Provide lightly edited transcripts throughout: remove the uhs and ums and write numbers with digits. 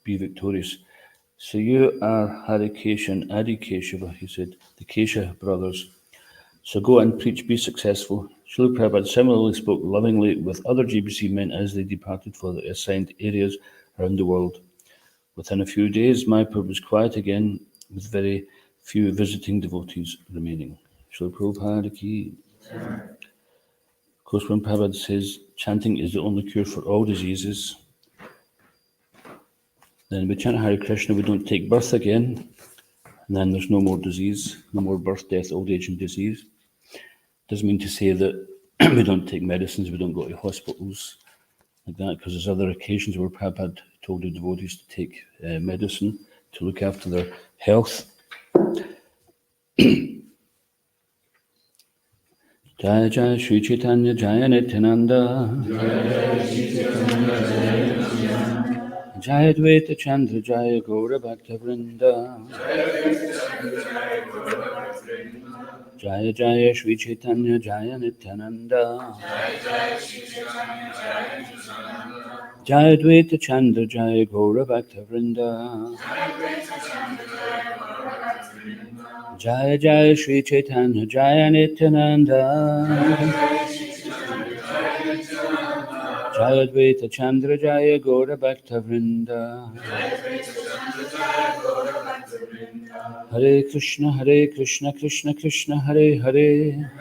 be victorious. So you are Harikesha and Adikeshava, he said, the Kesha brothers. So go and preach, be successful. Srila Prabhupada similarly spoke lovingly with other GBC men as they departed for the assigned areas around the world. Within a few days, Mayapur was quiet again, with very few visiting devotees remaining. Srila Prabhupada ki. Of course, when Prabhupada says chanting is the only cure for all diseases, then we chant Hare Krishna, we don't take birth again, and then there's no more disease, no more birth, death, old age, and disease. Doesn't mean to say that we don't take medicines, we don't go to hospitals like that, because there's other occasions where Prabhupada told the devotees to take medicine to look after their health. Jaya Jaya Sri Caitanya Jaya Nityananda Jaya Dvaita Chandra Jaya Gaura Bhakta Vrinda Jaya Jaya Sri Caitanya Jaya Nityananda Jaya Dvaita Chandra Jaya Gaura Bhakta Vrinda Jaya Jaya Sri Caitanya Jaya Nityananda Jaya Dvaita Chandra Jaya Gaura Bhakta Vrinda Hare Krishna Krishna Krishna Hare Hare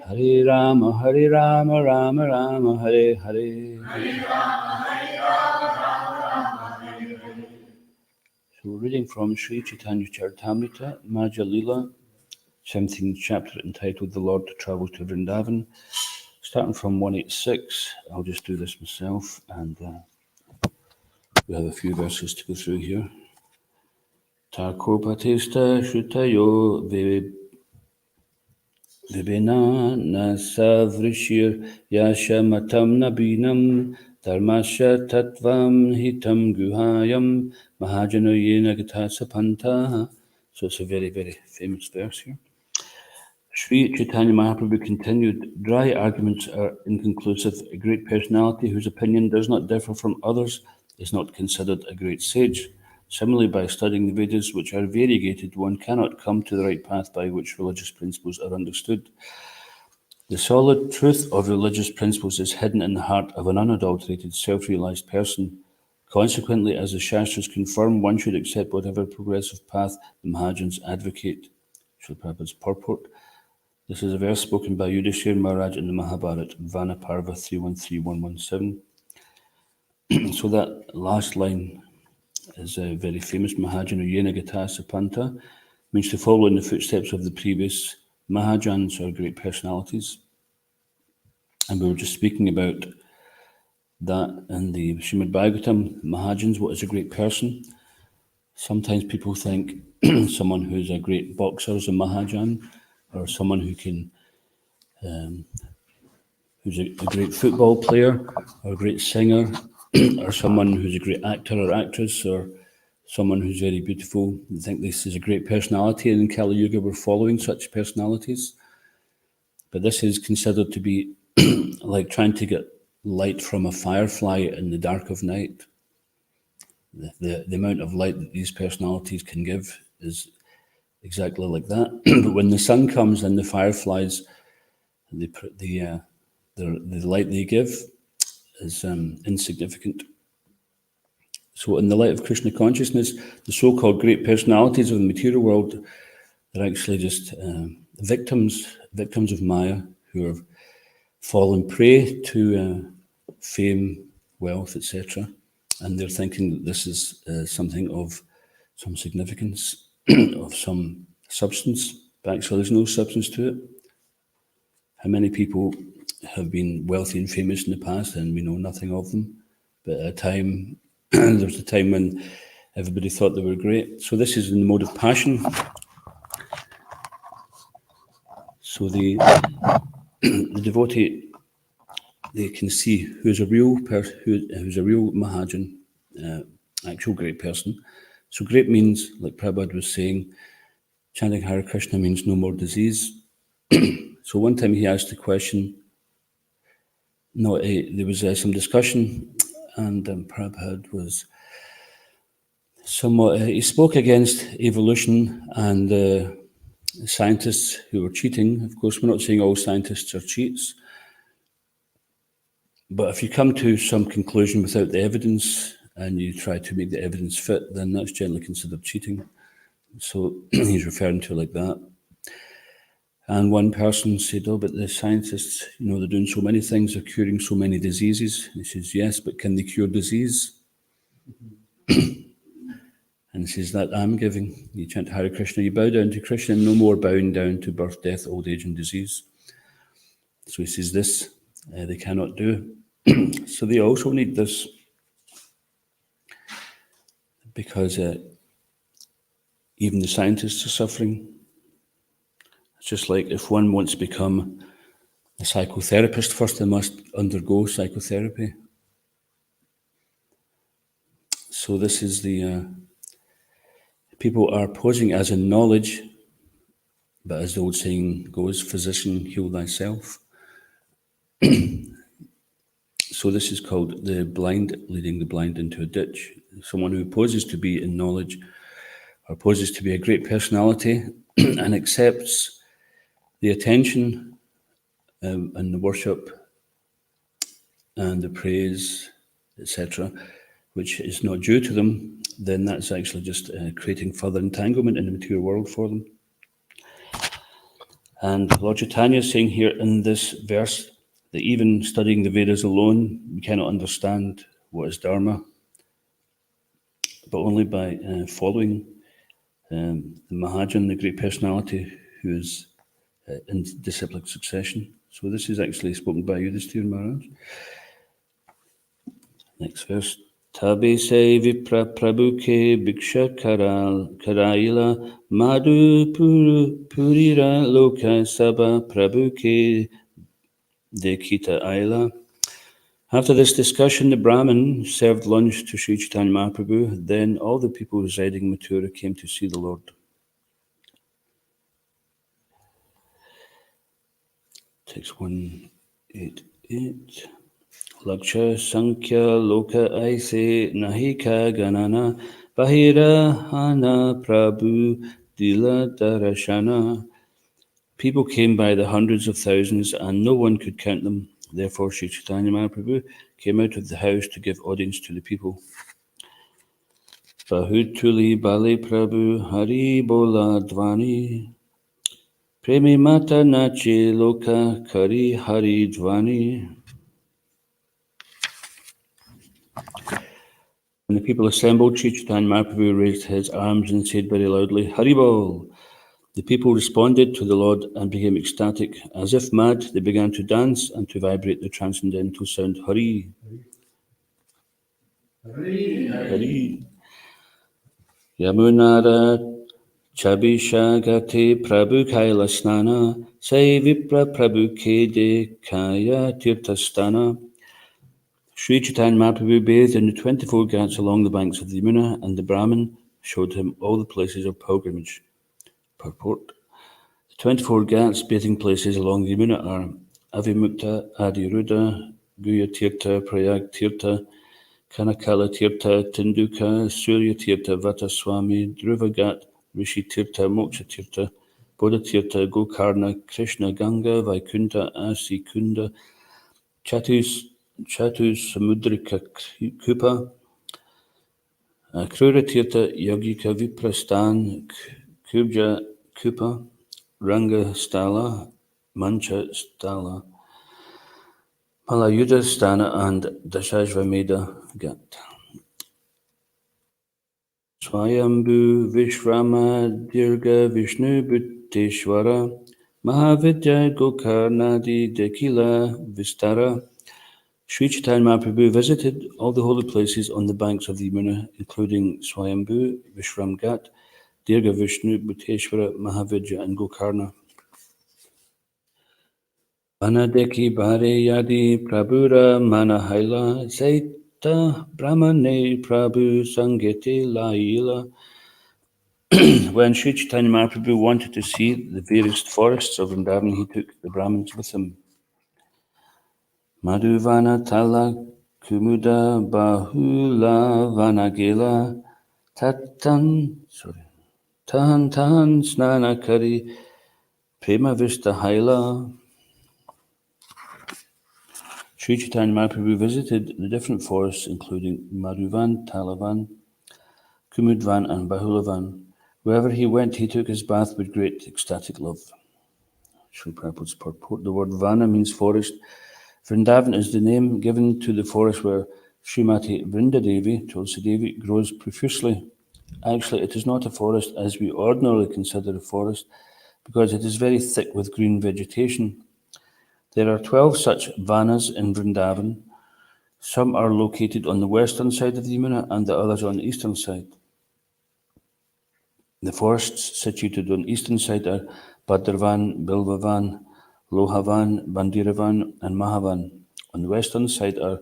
Hare Rama Rama Rama Hare Hare. So we're reading from Sri Caitanya Charitamrta, Madhya Lila, 17th chapter, entitled The Lord Travels to Vrindavan, starting from 186. I'll just do this myself, and we have a few verses to go through here. Takopatista Shrutayo Vibina Nasavrishir Yasha Matam Nabinam Dharmasya Tattvam Hitam Guhayam Mahajanoyena Gatasa Panta. So it's a very, very famous verse here. Sri Chaitanya Mahaprabhu continued, dry arguments are inconclusive. A great personality whose opinion does not differ from others is not considered a great sage. Similarly, by studying the Vedas, which are variegated, one cannot come to the right path by which religious principles are understood. The solid truth of religious principles is hidden in the heart of an unadulterated, self-realized person. Consequently, as the Shastras confirm, one should accept whatever progressive path the Mahajans advocate. Srila Prabhupada's purport. This is a verse spoken by Yudhishthira Maharaj in the Mahabharata, Vana Parva 313117. So that last line is a very famous Mahajana Yena Gata Sapanta, means to follow in the footsteps of the previous Mahajans or great personalities. And we were just speaking about that in the Srimad Bhagavatam, Mahajans, what is a great person? Sometimes people think someone who's a great boxer is a Mahajan, or someone who can, who's a great football player, or a great singer, or someone who's a great actor or actress, or someone who's very beautiful. They think this is a great personality, and in Kali Yuga we're following such personalities. But this is considered to be like trying to get light from a firefly in the dark of night. The amount of light that these personalities can give is exactly like that. But when the sun comes and the fireflies, the light they give is insignificant. So in the light of Krishna consciousness, the so-called great personalities of the material world are actually just victims of Maya who have fallen prey to fame, wealth, etc. And they're thinking that this is something of some significance, of some substance, but actually there's no substance to it. How many people have been wealthy and famous in the past and we know nothing of them? But at a time, there was a time when everybody thought they were great. So this is in the mode of passion. So the devotee, they can see who's a real person, who's a real Mahajan, actual great person. So great means, like Prabhupada was saying, chanting Hare Krishna means no more disease. So one time he asked the question, there was some discussion and Prabhupada was somewhat, he spoke against evolution and scientists who were cheating. Of course, we're not saying all scientists are cheats, but if you come to some conclusion without the evidence and you try to make the evidence fit, then that's generally considered cheating. So he's referring to it like that. And one person said, oh, but the scientists, they're doing so many things, they're curing so many diseases. He says, yes, but can they cure disease? And he says, that I'm giving. You chant Hare Krishna, you bow down to Krishna, no more bowing down to birth, death, old age, and disease. So he says this, they cannot do. So they also need this, because even the scientists are suffering. It's just like if one wants to become a psychotherapist, first they must undergo psychotherapy. So this is the... people are posing as in knowledge, but as the old saying goes, physician, heal thyself. So this is called the blind leading the blind into a ditch. Someone who poses to be in knowledge or poses to be a great personality and accepts the attention and the worship and the praise, etc., which is not due to them, then that's actually just creating further entanglement in the material world for them. And Lord Caitanya is saying here in this verse that even studying the Vedas alone, we cannot understand what is Dharma, but only by following the Mahajan, the great personality, who is in disciplic succession. So this is actually spoken by Yudhishthira Maharaj. Next verse. Tabe se vipra prabhu ke bhiksha karaila madhu purira loka sabha prabhu ke dekita aila. After this discussion, the Brahmin served lunch to Sri Chaitanya Mahaprabhu. Then all the people residing in Mathura came to see the Lord. Text 188. Laksha Sankhya Loka Aise Nahika Ganana Bahira Hana Prabhu Dila Darashana. People came by the hundreds of thousands and no one could count them. Therefore, Sri Chaitanya Mahaprabhu came out of the house to give audience to the people. Bahutuli Bale Prabhu Hari Bola Dvani Premi Mata Nachi Loka Kari Hari Dvani. When the people assembled, Sri Chaitanya Mahaprabhu raised his arms and said very loudly, Haribol! The people responded to the Lord and became ecstatic. As if mad, they began to dance and to vibrate the transcendental sound, Hari. Hari. Hari. Yamunara Chabishagate Prabhu Kaila Snana Sai Vipra Prabhu Kede Kaya Tirthastana. Sri Chaitanya Mahaprabhu bathed in the 24 ghats along the banks of the Yamuna, and the Brahmin showed him all the places of pilgrimage. Purport. The 24 ghats bathing places along the Yamuna are Avimukta, Adiruddha, Guya Tirtha, Prayag Tirtha, Kanakala Tirtha, Tinduka, Surya Tirtha, Vataswami, Dhruva Ghat, Rishi Tirtha, Moksha Tirtha, Bodha Tirtha, Gokarna, Krishna Ganga, Vaikunta, Asi Kunda, Chatus Samudrika Kupa, Krura Tirtha, Yogika Viprastan, Kubja Kupa, Ranga Stala, Mancha Stala, Malayuda Stana, and Dasajvameda Ghat. Swayambhu Vishrama Dirga Vishnu Bhutteshwara Mahavidya Gokarnadi Dekila Vistara. Sri Chaitanya Mahaprabhu visited all the holy places on the banks of the Yamuna, including Swayambhu, Vishram Ghat, Dirga Vishnu Bhutteshwara, Mahavidya, and Gokarna. Vanadeki Bhare Yadi Prabhura Manahaila Saita Brahmane Prabhu Sangete Laila. When Sri Chaitanya Mahaprabhu wanted to see the various forests of Vrindavan, he took the Brahmins with him. Madhuvana Tala Kumuda bahula vanagela tatan tahan snana kari prema vista haila. Sri Chaitanya Mahaprabhu visited the different forests including Madhuvan, Talavan, Kumudvan and Bahulavan. Wherever he went, he took his bath with great ecstatic love. Sri Prabhupada's purport. The word Vana means forest. Vrindavan is the name given to the forest where Srimati Vrindadevi, Tulsi Devi, grows profusely. Actually, it is not a forest as we ordinarily consider a forest because it is very thick with green vegetation. There are 12 such Vanas in Vrindavan. Some are located on the western side of the Yamuna and the others on the eastern side. The forests situated on the eastern side are Bhadravan, Bilvavan, Lohavan, Bandiravan and Mahavan. On the western side are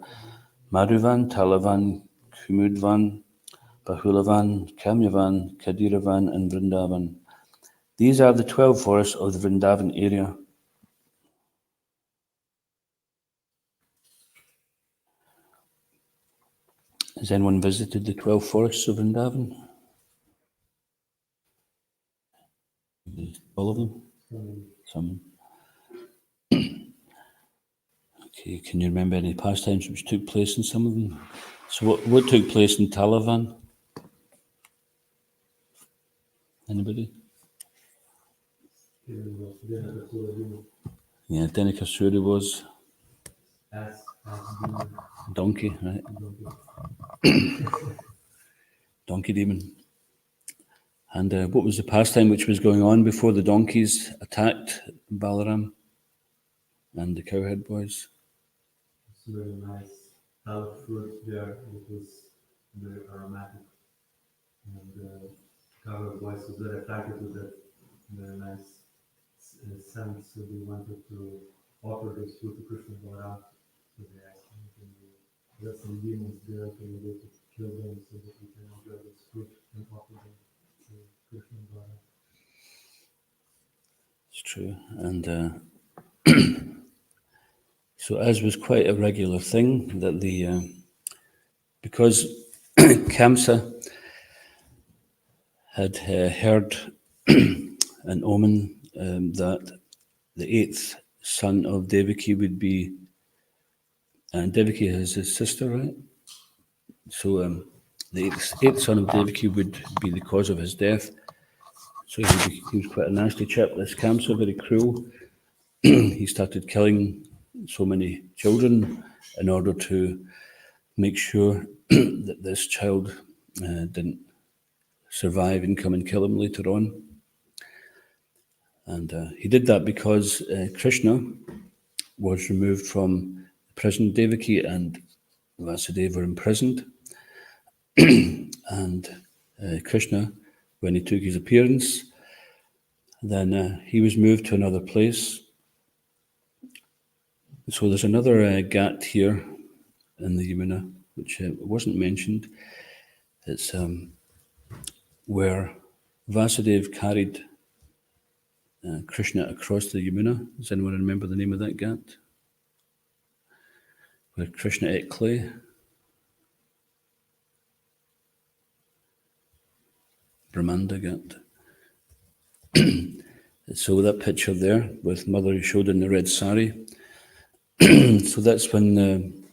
Madhuvan, Talavan, Kumudvan, Bahulavan, Kamyavan, Kadiravan and Vrindavan. These are the 12 forests of the Vrindavan area. Has anyone visited the 12 forests of Vrindavan? All of them? Some. Okay, can you remember any pastimes which took place in some of them? So what took place in Talavan? Anybody? Yeah, Denikasuri was donkey, right? Donkey demon. And what was the pastime which was going on before the donkeys attacked Balaram and the cowherd boys? It's very nice. Health fruit there, it was very aromatic. And the cowherd boys was very attracted to that very nice scent, so they wanted to offer this fruit to Krishna Balaram. So they asked him, can we let some demons there, can we go to kill them so that we can enjoy this fruit and offer them to Krishna Balaram? It's true. And so as was quite a regular thing, that because Kamsa had heard an omen that the eighth son of Devaki would be, and Devaki is his sister, right? So the eighth son of Devaki would be the cause of his death. So he was quite a nasty chap, this Kamsa, very cruel. He started killing so many children in order to make sure that this child didn't survive and come and kill him later on. And he did that because Krishna was removed from the prison. Devaki and Vasudeva were imprisoned. And Krishna, when he took his appearance, then he was moved to another place. So there's another ghat here in the Yamuna, which wasn't mentioned. It's where Vasudeva carried Krishna across the Yamuna. Does anyone remember the name of that ghat? Where Krishna ate clay. Brahmanda ghat. So that picture there with Mother Yashoda in the red sari. So that's when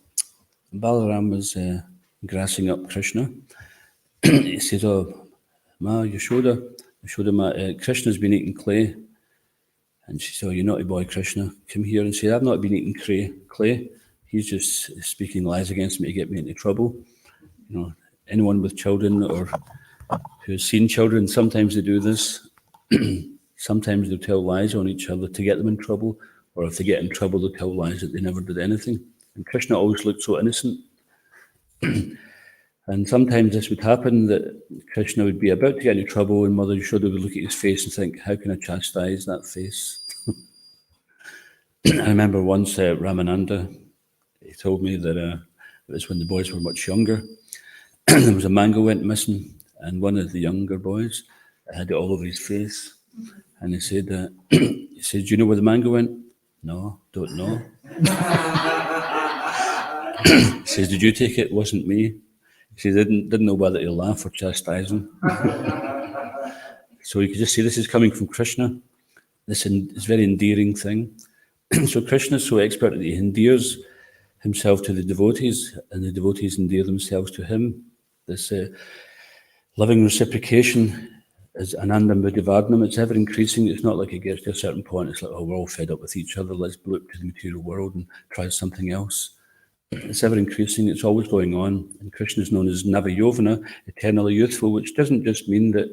Balaram was grassing up Krishna. He said, "Oh, Ma Yashoda, Krishna's been eating clay." And she said, "Oh, you naughty boy, Krishna, come here." And said, "I've not been eating clay. He's just speaking lies against me to get me into trouble." You know, anyone with children or who's seen children, sometimes they do this. Sometimes they'll tell lies on each other to get them in trouble, or if they get in trouble, they'll tell lies that they never did anything. And Krishna always looked so innocent. And sometimes this would happen, that Krishna would be about to get into trouble and Mother Yashoda would look at his face and think, how can I chastise that face? I remember once Ramananda, he told me that it was when the boys were much younger. There was a mango went missing, and one of the younger boys had it all over his face. And he said, "Do you know where the mango went?" "No, don't know." He says, did you take it? It wasn't me. He didn't know whether to laugh or chastise him. So you could just see this is coming from Krishna. This very endearing thing. So Krishna is so expert that he endears himself to the devotees, and the devotees endear themselves to him. This loving reciprocation is ananda mudivadnam. It's ever increasing. It's not like it gets to a certain point. It's like, oh, we're all fed up with each other. Let's look to the material world and try something else. It's ever increasing. It's always going on. And Krishna is known as Navayovana, eternally youthful, which doesn't just mean that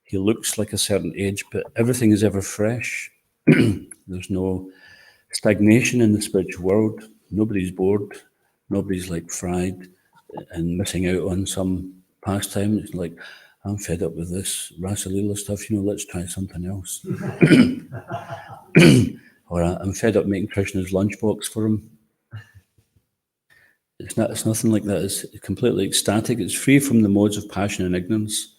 he looks like a certain age, but everything is ever fresh. There's no stagnation in the spiritual world. Nobody's bored. Nobody's like fried and missing out on some pastime. It's like, I'm fed up with this Rasa Leela stuff, let's try something else. Or I'm fed up making Krishna's lunchbox for him. It's nothing like that. It's completely ecstatic. It's free from the modes of passion and ignorance.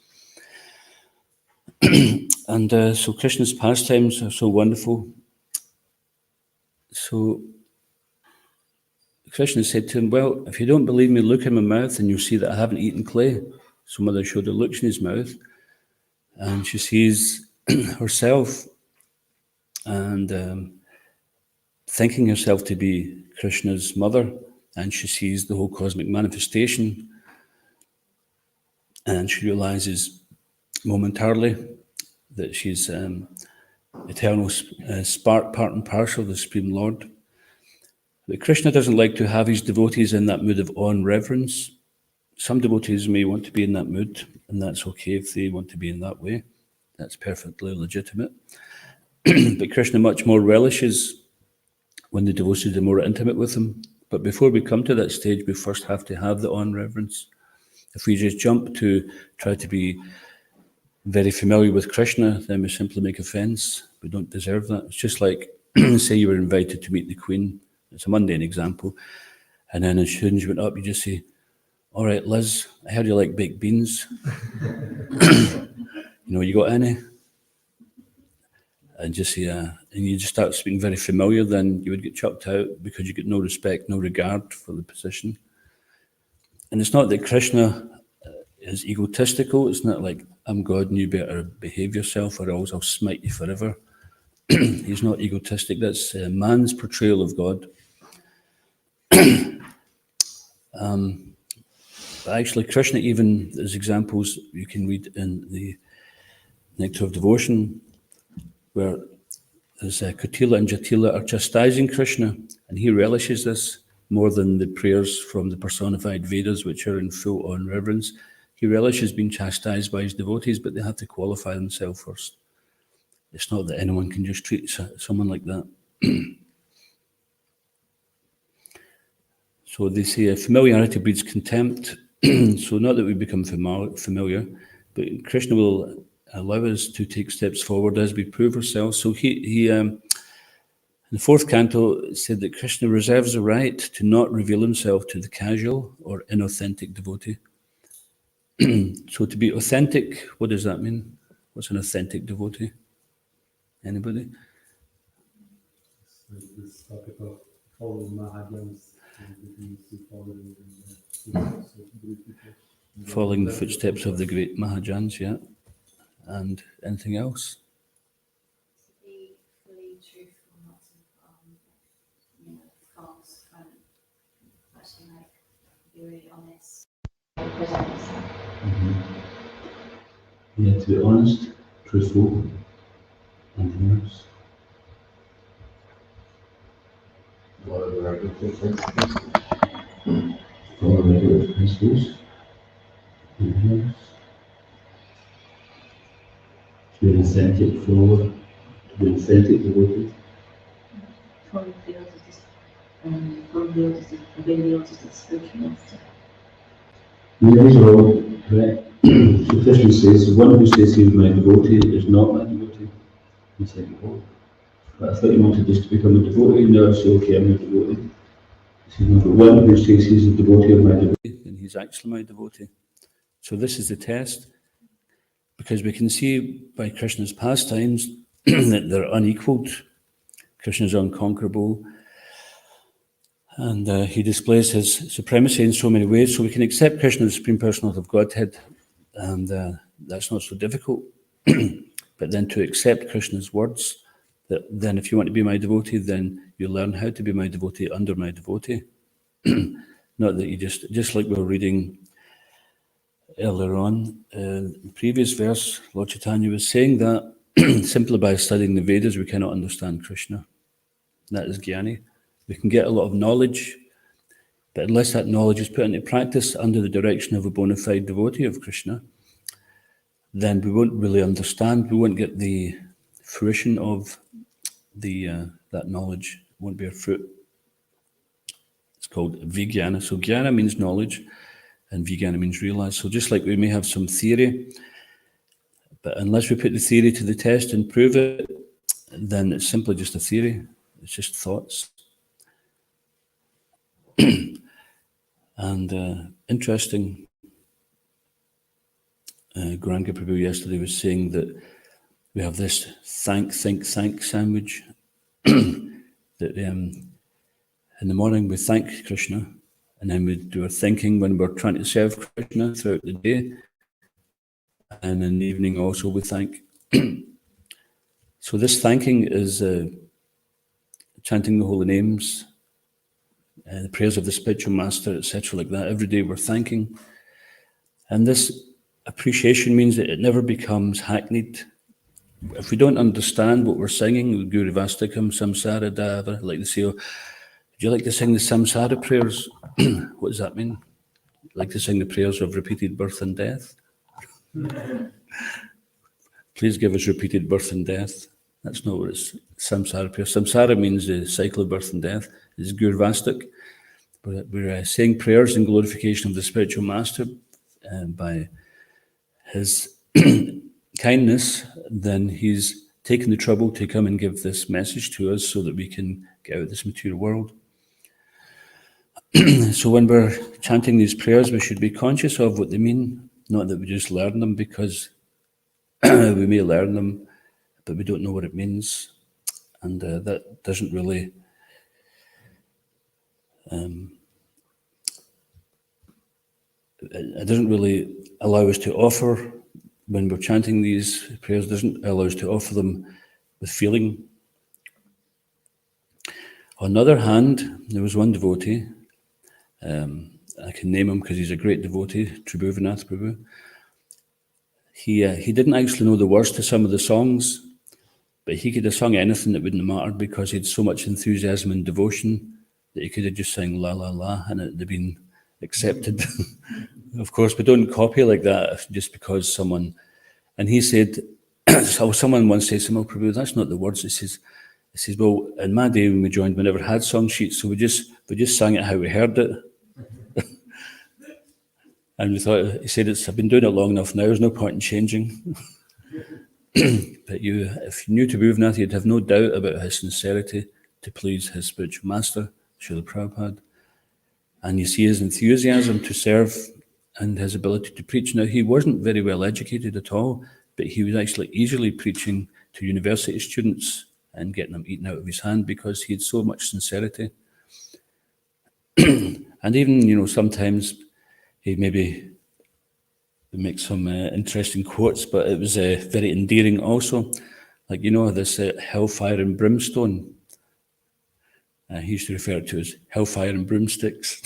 And so Krishna's pastimes are so wonderful. So Krishna said to him, well, if you don't believe me, look in my mouth and you'll see that I haven't eaten clay. So Mother Yashoda looks in his mouth and she sees herself and thinking herself to be Krishna's mother, and she sees the whole cosmic manifestation, and she realizes momentarily that she's eternal spark, part and parcel of the Supreme Lord. But Krishna doesn't like to have his devotees in that mood of awe and reverence. Some devotees may want to be in that mood, and that's okay if they want to be in that way. That's perfectly legitimate. But Krishna much more relishes when the devotees are more intimate with him. But before we come to that stage, we first have to have the awe and reverence. If we just jump to try to be very familiar with Krishna, then we simply make offense. We don't deserve that. It's just like, say you were invited to meet the Queen. It's a mundane example. And then as soon as you went up, you just say, all right, Liz, I heard you like baked beans. You got any? And just say, and you just start speaking very familiar, then you would get chucked out because you get no respect, no regard for the position. And it's not that Krishna is egotistical. It's not like, I'm God and you better behave yourself or else I'll smite you forever. He's not egotistic. That's man's portrayal of God. But actually, Krishna, even as examples you can read in the Nectar of Devotion, where there's Kutila and Jatila are chastising Krishna, and he relishes this more than the prayers from the personified Vedas, which are in full awe and reverence. He relishes being chastised by his devotees, but they have to qualify themselves first. It's not that anyone can just treat someone like that. So they say familiarity breeds contempt. So not that we become familiar, but Krishna will allow us to take steps forward as we prove ourselves. So he in the fourth canto said that Krishna reserves the right to not reveal himself to the casual or inauthentic devotee. So to be authentic, what does that mean? What's an authentic devotee? Anybody? This topic of following Mahajans, Following the footsteps of the great Mahajans, yeah. And anything else? To be fully truthful, not to false front. Actually, be really honest. Present yourself. Yeah, to be honest, truthful, anything else? Follow the regular principles. Anything else? To be an authentic follower, to be an authentic devotee. Follow the orders, obey the orders of the spiritual master. Yeah, these are all correct. So Krishna says, the one who says he is my devotee is not my devotee. He said, oh, but I thought you wanted just to become a devotee. No, it's okay, I'm a devotee. He said, no, but one who says he's a devotee of my devotee, then he's actually my devotee. So this is the test, because we can see by Krishna's pastimes that they're unequaled. Krishna's unconquerable. And he displays his supremacy in so many ways. So we can accept Krishna as the Supreme Personality of Godhead, and that's not so difficult. But then to accept Krishna's words, that then if you want to be my devotee, then you learn how to be my devotee under my devotee. Not that you just like we were reading earlier on, in the previous verse, Lord Caitanya was saying that simply by studying the Vedas, we cannot understand Krishna. That is jnani. We can get a lot of knowledge, but unless that knowledge is put into practice under the direction of a bona fide devotee of Krishna, then we won't really understand. We won't get the fruition of that knowledge. It won't bear fruit. It's called vijnana. So jnana means knowledge, and vijnana means realize. So just like we may have some theory, but unless we put the theory to the test and prove it, then it's simply just a theory. It's just thoughts. And interesting, Gauranga Prabhu yesterday was saying that we have this thank, think, thank sandwich. That in the morning we thank Krishna, and then we do our thinking when we're trying to serve Krishna throughout the day, and in the evening also we thank. So this thanking is chanting the holy names, the prayers of the spiritual master, etc., like that. Every day we're thanking. And this appreciation means that it never becomes hackneyed. If we don't understand what we're singing, Guru Vastakam, Samsara Dava, like they say, oh, would you like to sing the Samsara prayers? What does that mean? Like to sing the prayers of repeated birth and death? Please give us repeated birth and death. That's not what it's Samsara prayer. Samsara means the cycle of birth and death. It's Gurvastak. We're saying prayers in glorification of the spiritual master by his kindness. Then he's taken the trouble to come and give this message to us so that we can get out of this material world. So when we're chanting these prayers, we should be conscious of what they mean, not that we just learn them, because we may learn them, but we don't know what it means. And that doesn't really it doesn't really allow us to offer, when we're chanting these prayers, doesn't allow us to offer them with feeling. On the other hand, there was one devotee, I can name him because he's a great devotee, Tribhuvanath Prabhu. He didn't actually know the words to some of the songs, but he could have sung anything that wouldn't have mattered because he had so much enthusiasm and devotion that he could have just sang la la la and it would have been accepted. Of course, we don't copy like that just because someone... And he said, so someone once said to him, oh, Prabhu, that's not the words. He says, well, in my day when we joined, we never had song sheets, so we just sang it how we heard it. And we thought, he said, I've been doing it long enough now, there's no point in changing. But if you knew Tribhuvanath, you'd have no doubt about his sincerity to please his spiritual master, Srila Prabhupada. And you see his enthusiasm to serve and his ability to preach. Now, he wasn't very well educated at all, but he was actually easily preaching to university students and getting them eaten out of his hand because he had so much sincerity. And even, sometimes he maybe make some interesting quotes, but it was very endearing also. Like, this hellfire and brimstone. He used to refer to it as hellfire and broomsticks.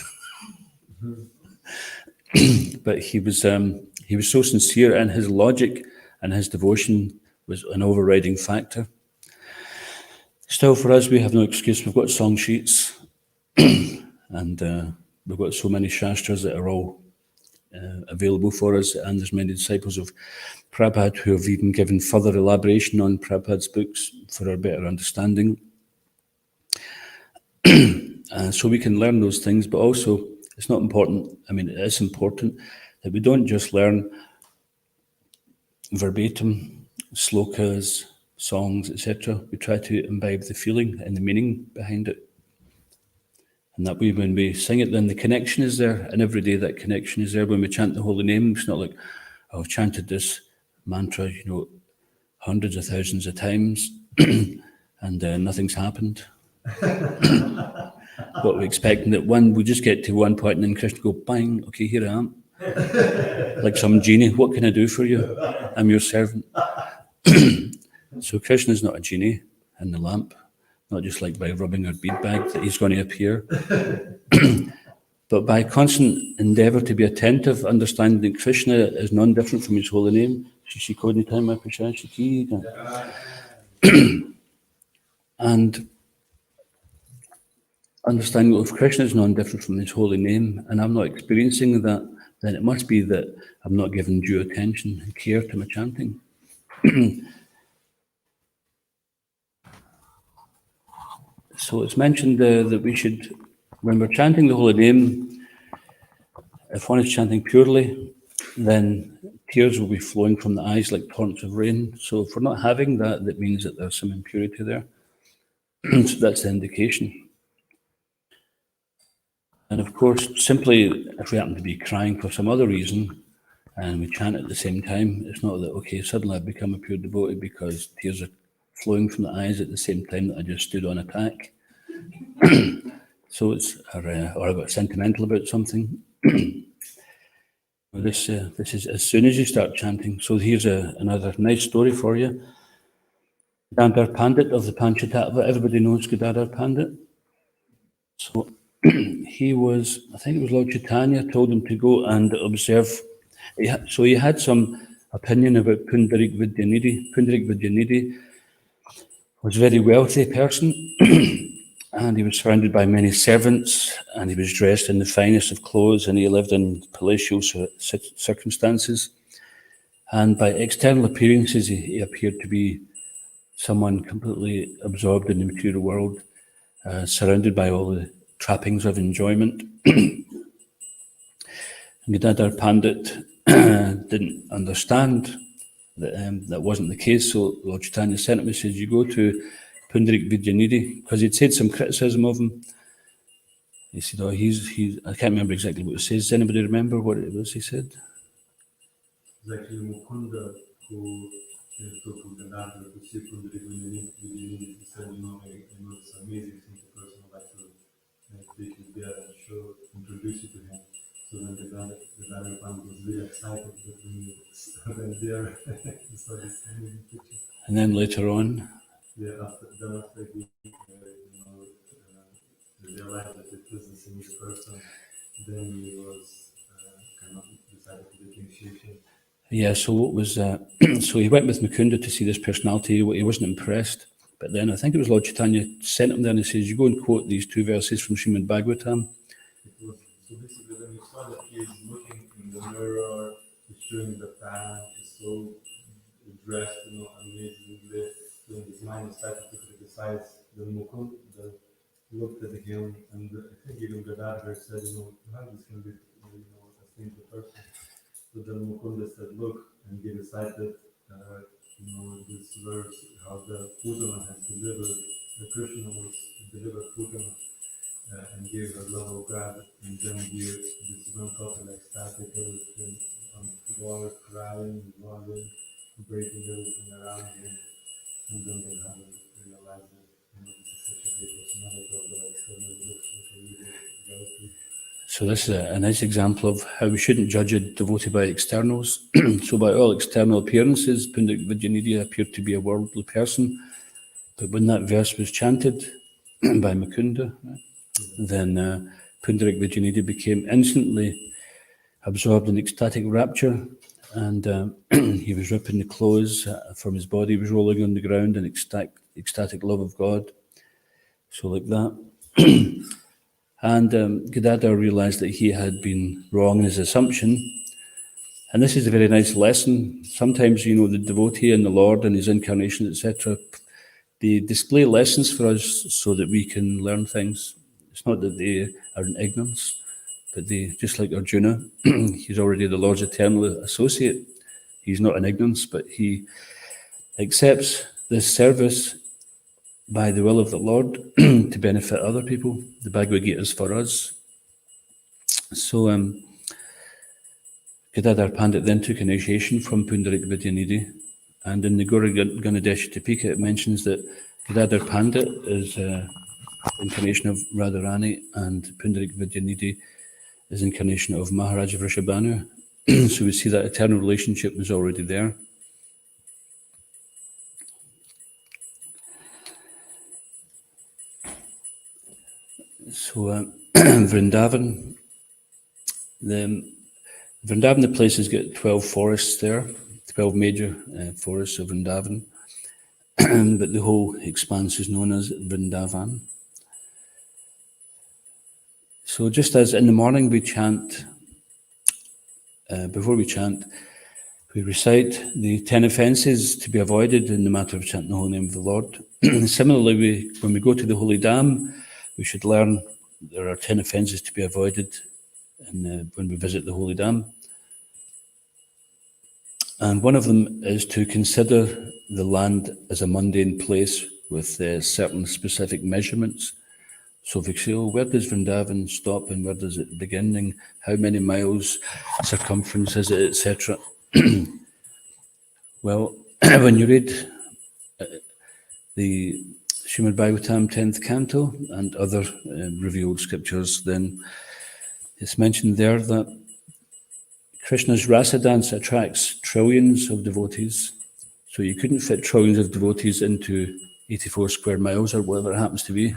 But he was so sincere, and his logic and his devotion was an overriding factor. Still, for us, we have no excuse. We've got song sheets, and we've got so many shastras that are all available for us, and there's many disciples of Prabhupada who have even given further elaboration on Prabhupada's books for our better understanding. So we can learn those things, but also it's not important. I mean, it is important that we don't just learn verbatim slokas, songs, etc. We try to imbibe the feeling and the meaning behind it. And that way, when we sing it, then the connection is there, and every day that connection is there. When we chant the holy name, it's not like, I've chanted this mantra, hundreds of thousands of times, and nothing's happened. But we're expecting that we just get to one point and then Krishna go, bang, okay, here I am. Like some genie, what can I do for you? I'm your servant. So Krishna is not a genie in the lamp, not just like by rubbing our bead bag that he's going to appear. But by constant endeavour to be attentive, understanding that Krishna is non-different from his holy name, and understanding that if Krishna is non-different from his holy name, and I'm not experiencing that, then it must be that I'm not giving due attention and care to my chanting. So it's mentioned that we should, when we're chanting the holy name, if one is chanting purely, then tears will be flowing from the eyes like torrents of rain. So if we're not having that, that means that there's some impurity there. So that's the indication. And of course, simply if we happen to be crying for some other reason and we chant at the same time, it's not that, okay, suddenly I've become a pure devotee because tears are flowing from the eyes at the same time that I just stood on attack. So it's, or I got sentimental about something. This is as soon as you start chanting. So here's another nice story for you. Gadadhar Pandit of the Panchatattva. Everybody knows Gadadhar Pandit. So he was, I think it was Lord Caitanya told him to go and observe. So he had some opinion about Pundarik Vidyanidhi. Pundarik Vidyanidhi was a very wealthy person. And he was surrounded by many servants, and he was dressed in the finest of clothes, and he lived in palatial circumstances. And by external appearances, he appeared to be someone completely absorbed in the material world, surrounded by all the trappings of enjoyment. Gadadhar Pandit didn't understand that that wasn't the case, so Lord Chaitanya sent him and says, you go to Pundarik Vidyanidhi, because he'd said some criticism of him. He said, oh, he's I can't remember exactly what it says. Does anybody remember what it was he said? It's actually Mukunda who took Gadadhar to see Pundarik Vidyanidhi. He said, I know it's amazing thing the person would like to take you there and introduce you to him. So then Gadadhar Pandit was really excited that we started there. He saw this amazing picture. And then later on, after he realized that it was the same person, then he was kind of decided to do initiation. Yeah, so what was so he went with Mukunda to see this personality. He wasn't impressed. But then I think it was Lord Chaitanya sent him there and he says, you go and quote these two verses from Srimad Bhagavatam. So basically when you saw that he is looking in the mirror, he's showing the fan, he's so dressed, amazingly, when his mind started to criticize the Mukunda, looked at him, and I think even Gadadhar said, how this can be, a single person. So then Mukunda said, look, and he recited, this verse, how the Putana has delivered, Krishna was delivered Putana, and gave her love of God, and then gave this one total ecstatic, everything on the floor, crying, loving, breaking everything around him, and then they haven't realized that, this is such a great personality of the external looks like a really wealthy. So this is a nice example of how we shouldn't judge a devotee by externals. So by all external appearances, Pundarik Vidyanidhi appeared to be a worldly person. But when that verse was chanted by Mukunda, then Pundarik Vidyanidhi became instantly absorbed in ecstatic rapture. And he was ripping the clothes from his body, he was rolling on the ground in ecstatic love of God. So like that. And Gadadhar realized that he had been wrong in his assumption. And this is a very nice lesson. Sometimes, the devotee and the Lord and his incarnation, etc., they display lessons for us so that we can learn things. It's not that they are in ignorance, but they, just like Arjuna, he's already the Lord's eternal associate. He's not in ignorance, but he accepts this service by the will of the Lord to benefit other people. The Bhagavad Gita is for us. So Gadadhar Pandit then took initiation from Pundarik Vidyanidhi, and in the Guru Ganadesha Tipika it mentions that Gadadhar Pandit is incarnation of Radharani, and Pundarik Vidyanidhi is incarnation of Maharaja Vrishabhanu. So we see that eternal relationship was already there. So Vrindavan, the place has got 12 forests there, 12 major forests of Vrindavan, but the whole expanse is known as Vrindavan. So just as in the morning we chant, before we chant, we recite the 10 offences to be avoided in the matter of chanting the holy name of the Lord. Similarly, when we go to the holy dam, we should learn there are 10 offences to be avoided when we visit the holy dam. And one of them is to consider the land as a mundane place with certain specific measurements. So if we say, oh, where does Vrindavan stop and where does it begin, and how many miles circumference is it, etc. Well, when you read the Srimad Bhagavatam 10th canto and other revealed scriptures, then it's mentioned there that Krishna's rasa dance attracts trillions of devotees. So you couldn't fit trillions of devotees into 84 square miles or whatever it happens to be.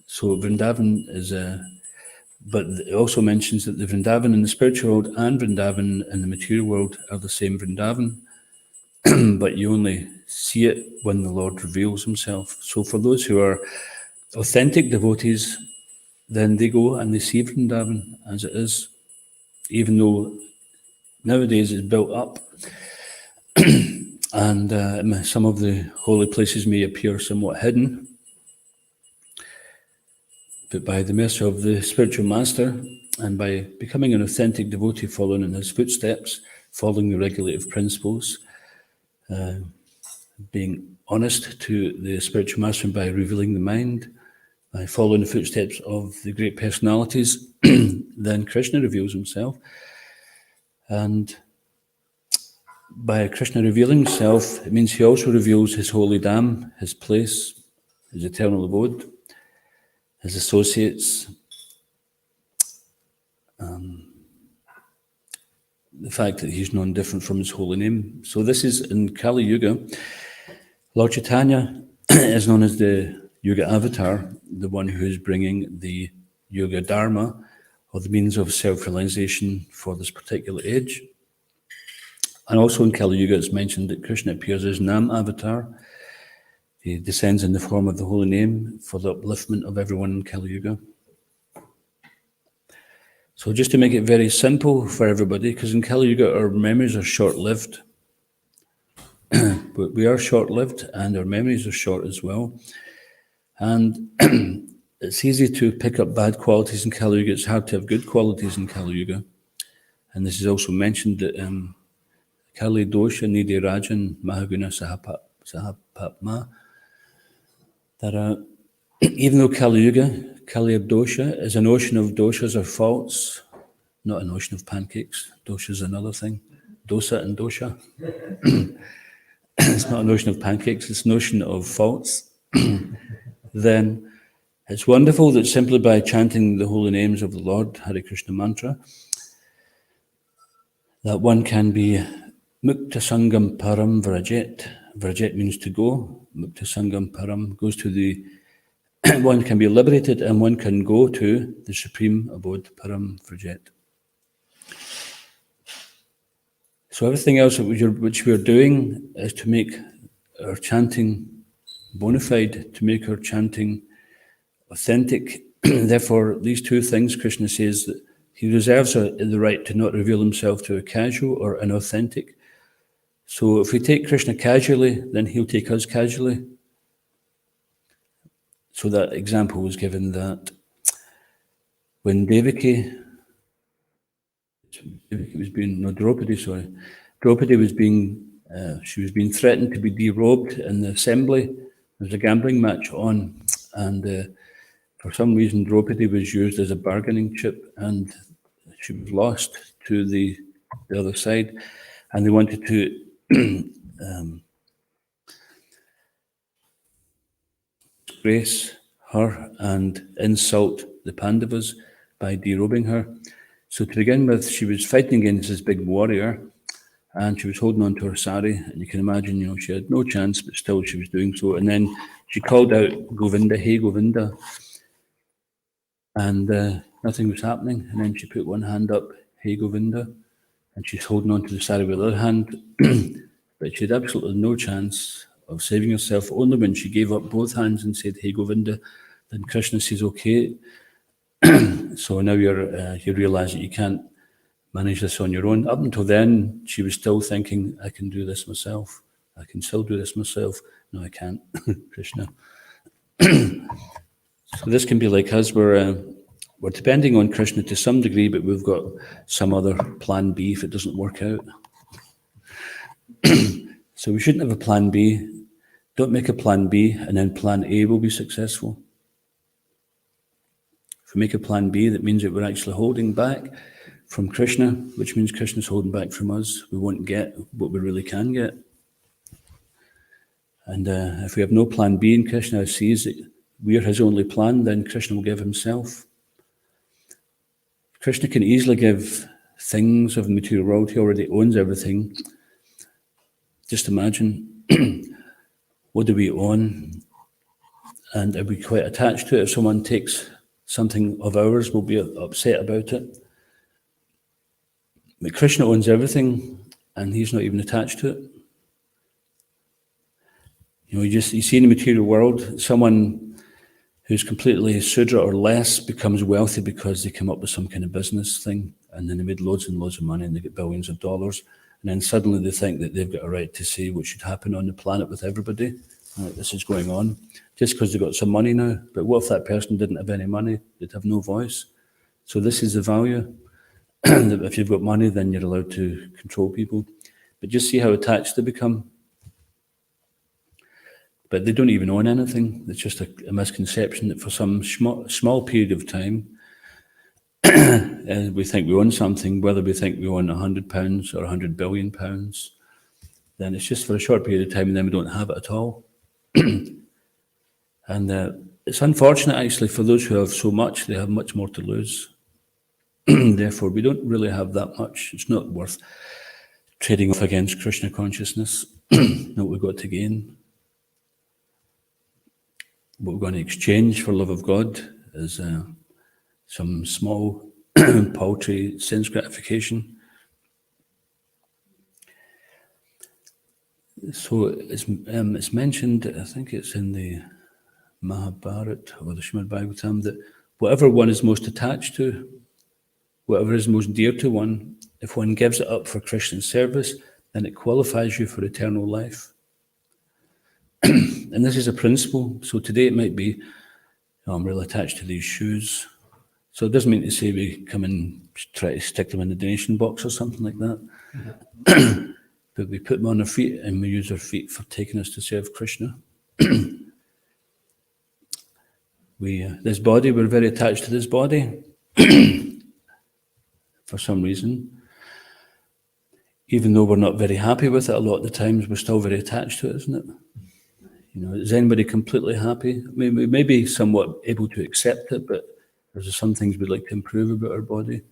So Vrindavan is but it also mentions that the Vrindavan in the spiritual world and Vrindavan in the material world are the same Vrindavan, but you only see it when the Lord reveals himself. So for those who are authentic devotees, then they go and they see Vrindavan as it is, even though nowadays it's built up and some of the holy places may appear somewhat hidden. But by the mercy of the spiritual master and by becoming an authentic devotee following in his footsteps, following the regulative principles, being honest to the spiritual master and by revealing the mind, by following the footsteps of the great personalities, then Krishna reveals himself. And by Krishna revealing himself, it means he also reveals his holy dham, his place, his eternal abode, his associates, the fact that he's non-different from his holy name. So this is in Kali Yuga. Lord Caitanya is known as the Yuga Avatar, the one who is bringing the Yuga Dharma, or the means of self-realization for this particular age. And also in Kali Yuga it's mentioned that Krishna appears as Nam Avatar. He descends in the form of the holy name for the upliftment of everyone in Kali Yuga. So just to make it very simple for everybody, because in Kali Yuga our memories are short-lived. But we are short-lived and our memories are short as well. And it's easy to pick up bad qualities in Kali Yuga. It's hard to have good qualities in Kali Yuga. And this is also mentioned that Kali Dosha Nidhi Rajan Mahaguna Sahapapma. That even though Kali Yuga, Kali of Dosha, is an ocean of doshas or faults, not an ocean of pancakes. Dosha is another thing. Dosa and dosha. It's not an ocean of pancakes, it's an ocean of faults. Then it's wonderful that simply by chanting the holy names of the Lord, Hare Krishna mantra, that one can be Mukta Sangam Param Vrajet. Vrajet means to go. Mukta Sangam Param goes to the one can be liberated and one can go to the supreme abode, Param Vrajet. So everything else which we're doing is to make our chanting bona fide, to make our chanting authentic. Therefore, these two things, Krishna says that he reserves the right to not reveal himself to a casual or inauthentic. So if we take Krishna casually, then he'll take us casually. So that example was given that when Draupadi was being she was being threatened to be derobed in the assembly. There was a gambling match on, and for some reason Draupadi was used as a bargaining chip, and she was lost to the other side, and they wanted to disgrace her and insult the Pandavas by derobing her. So to begin with, she was fighting against this big warrior, and she was holding on to her sari, and you can imagine, she had no chance, but still she was doing so. And then she called out, Govinda, hey Govinda, and nothing was happening. And then she put one hand up, hey Govinda, and she's holding on to the sari with the other hand, but she had absolutely no chance of saving herself. Only when she gave up both hands and said, hey Govinda, then Krishna says, okay, so now you realise that you can't manage this on your own. Up until then, she was still thinking, I can do this myself. I can still do this myself. No, I can't, Krishna. So this can be like us. We're depending on Krishna to some degree, but we've got some other plan B if it doesn't work out. So we shouldn't have a plan B. Don't make a plan B and then plan A will be successful. If we make a plan B, that means that we're actually holding back from Krishna, which means Krishna's holding back from us. We won't get what we really can get. And if we have no plan B and Krishna sees that we're his only plan, then Krishna will give himself. Krishna can easily give things of the material world. He already owns everything. Just imagine, what do we own? And are we quite attached to it? If someone takes something of ours, we'll be upset about it. But Krishna owns everything, and he's not even attached to it. You see in the material world, someone who's completely Sudra or less becomes wealthy because they come up with some kind of business thing, and then they made loads and loads of money, and they get billions of dollars, and then suddenly they think that they've got a right to say what should happen on the planet with everybody. This is going on, just because they've got some money now. But what if that person didn't have any money? They'd have no voice. So this is the value. That if you've got money, then you're allowed to control people. But just see how attached they become. But they don't even own anything. It's just a misconception that for some small period of time, we think we own something, whether we think we own £100 or £100 billion, then it's just for a short period of time, and then we don't have it at all. And it's unfortunate, actually, for those who have so much, they have much more to lose. Therefore, we don't really have that much. It's not worth trading off against Krishna consciousness. What we've got to gain. What we're going to exchange for love of God is some small, paltry sense gratification. So it's mentioned, I think it's in the Mahabharata or the Srimad Bhagavatam, that whatever one is most attached to, whatever is most dear to one, if one gives it up for Krishna's service, then it qualifies you for eternal life. And this is a principle. So today it might be, I'm really attached to these shoes. So it doesn't mean to say we come and try to stick them in the donation box or something like that. Mm-hmm. But we put them on our feet, and we use our feet for taking us to serve Krishna. This body, we're very attached to this body for some reason. Even though we're not very happy with it a lot of the times, we're still very attached to it, isn't it? Is anybody completely happy? I mean, we may be somewhat able to accept it, but there's some things we'd like to improve about our body,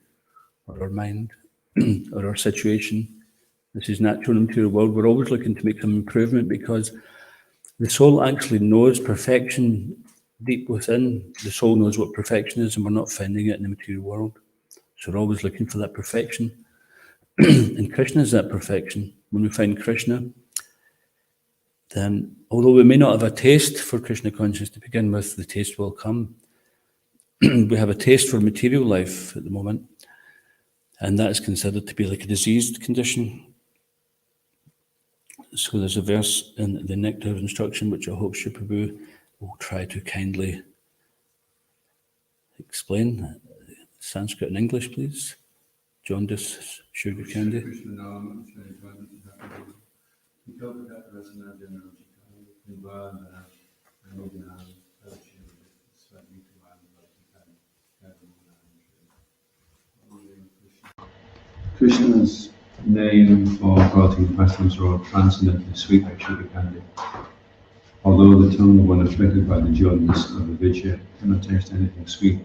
or our mind, or our situation. This is natural in the material world. We're always looking to make some improvement because the soul actually knows perfection deep within. The soul knows what perfection is, and we're not finding it in the material world. So we're always looking for that perfection. And Krishna is that perfection. When we find Krishna, then although we may not have a taste for Krishna consciousness to begin with, the taste will come. We have a taste for material life at the moment, and that is considered to be like a diseased condition. So there's a verse in the Nectar of Instruction which I hope Sri Prabhu will try to kindly explain. Sanskrit and English, please. Jaundice, sugar candy. Krishna's name for God in questions are all transcendently sweet like sugar candy. Although the tongue, when afflicted by the joys of avidya, cannot taste anything sweet,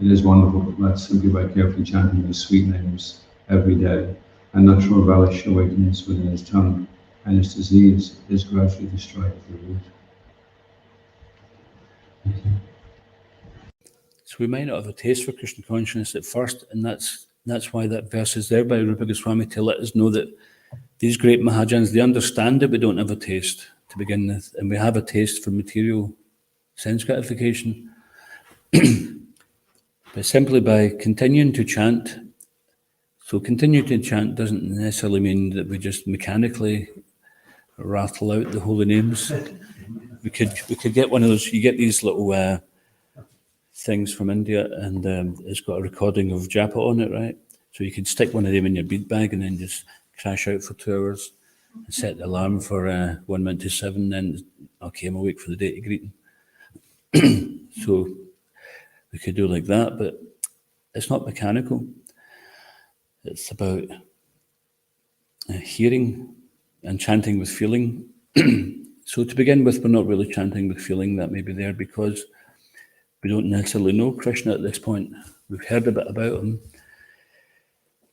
it is wonderful that simply by carefully chanting these sweet names every day, a natural relish awakens within his tongue, and his disease is gradually destroyed at the root. So we might not have a taste for Krishna consciousness at first, and that's why that verse is there by Rupa Goswami to let us know that these great Mahajans, they understand that we don't have a taste to begin with, and we have a taste for material sense gratification. But simply by continuing to chant, so continue to chant doesn't necessarily mean that we just mechanically rattle out the holy names. We could get one of those, you get these little things from India, and it's got a recording of japa on it, right? So you could stick one of them in your bead bag and then just crash out for 2 hours and set the alarm for 1 minute to 7, then okay, I'm awake for the day to greeting. So we could do like that, but it's not mechanical. It's about hearing and chanting with feeling. So to begin with, we're not really chanting with feeling. That may be there because we don't necessarily know Krishna at this point. We've heard a bit about him.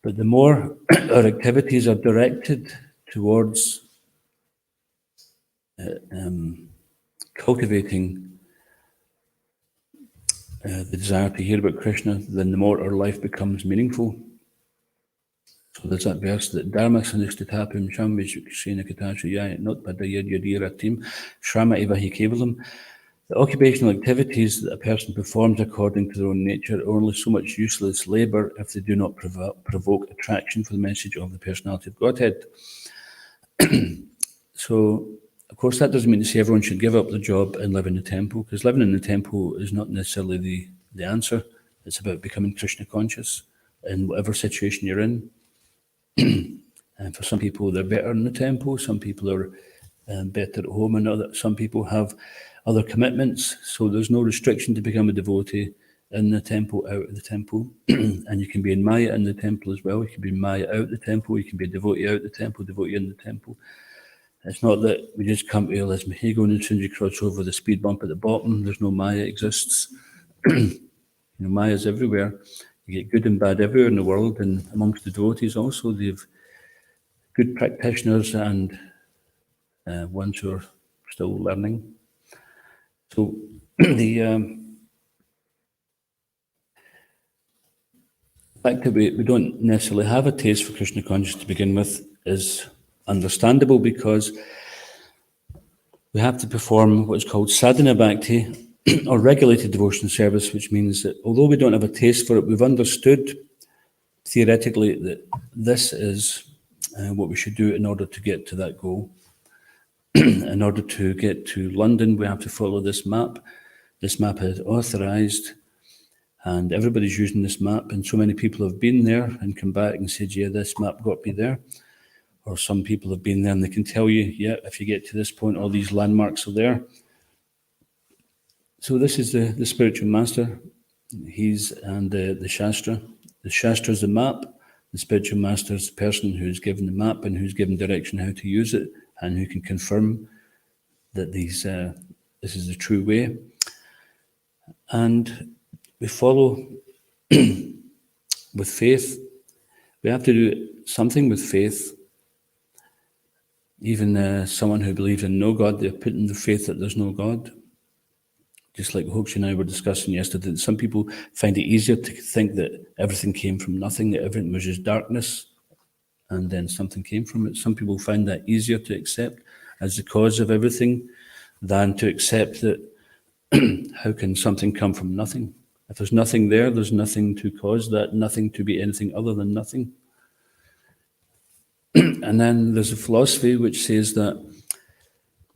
But the more our activities are directed towards cultivating the desire to hear about Krishna, then the more our life becomes meaningful. So there's that verse that Dharma sanistitapim sham vishukshena katachayaya not padayad yadiratim shrama eva hi kevalam. The occupational activities that a person performs according to their own nature are only so much useless labour if they do not provoke attraction for the message of the personality of Godhead. So, of course, that doesn't mean to say everyone should give up the job and live in the temple, because living in the temple is not necessarily the answer. It's about becoming Krishna conscious in whatever situation you're in. And for some people, they're better in the temple. Some people are better at home, and some people have other commitments. So there's no restriction to become a devotee in the temple, out of the temple. And you can be in Maya in the temple as well. You can be Maya out the temple. You can be a devotee out the temple, devotee in the temple. It's not that we just come to Les Mahigo and as soon as you cross over the speed bump at the bottom, there's no Maya exists. Maya's everywhere. You get good and bad everywhere in the world, and amongst the devotees also, they've good practitioners and ones who are still learning. So the fact that we don't necessarily have a taste for Krishna consciousness to begin with is understandable, because we have to perform what's called sadhana bhakti, or regulated devotion service, which means that although we don't have a taste for it, we've understood theoretically that this is what we should do in order to get to that goal. In order to get to London, we have to follow this map. This map is authorized, and everybody's using this map, and so many people have been there and come back and said, yeah, this map got me there. Or some people have been there and they can tell you, yeah, if you get to this point, all these landmarks are there. So this is the spiritual master. He's and the Shastra. The Shastra is the map. The spiritual master is the person who's given the map and who's given direction how to use it, and who can confirm that this is the true way. And we follow with faith. We have to do something with faith. Even someone who believes in no God, they're putting the faith that there's no God. Just like Hoksha and I were discussing yesterday, that some people find it easier to think that everything came from nothing, that everything was just darkness, and then something came from it. Some people find that easier to accept as the cause of everything than to accept that how can something come from nothing? If there's nothing there, there's nothing to cause that, nothing to be anything other than nothing. And then there's a philosophy which says that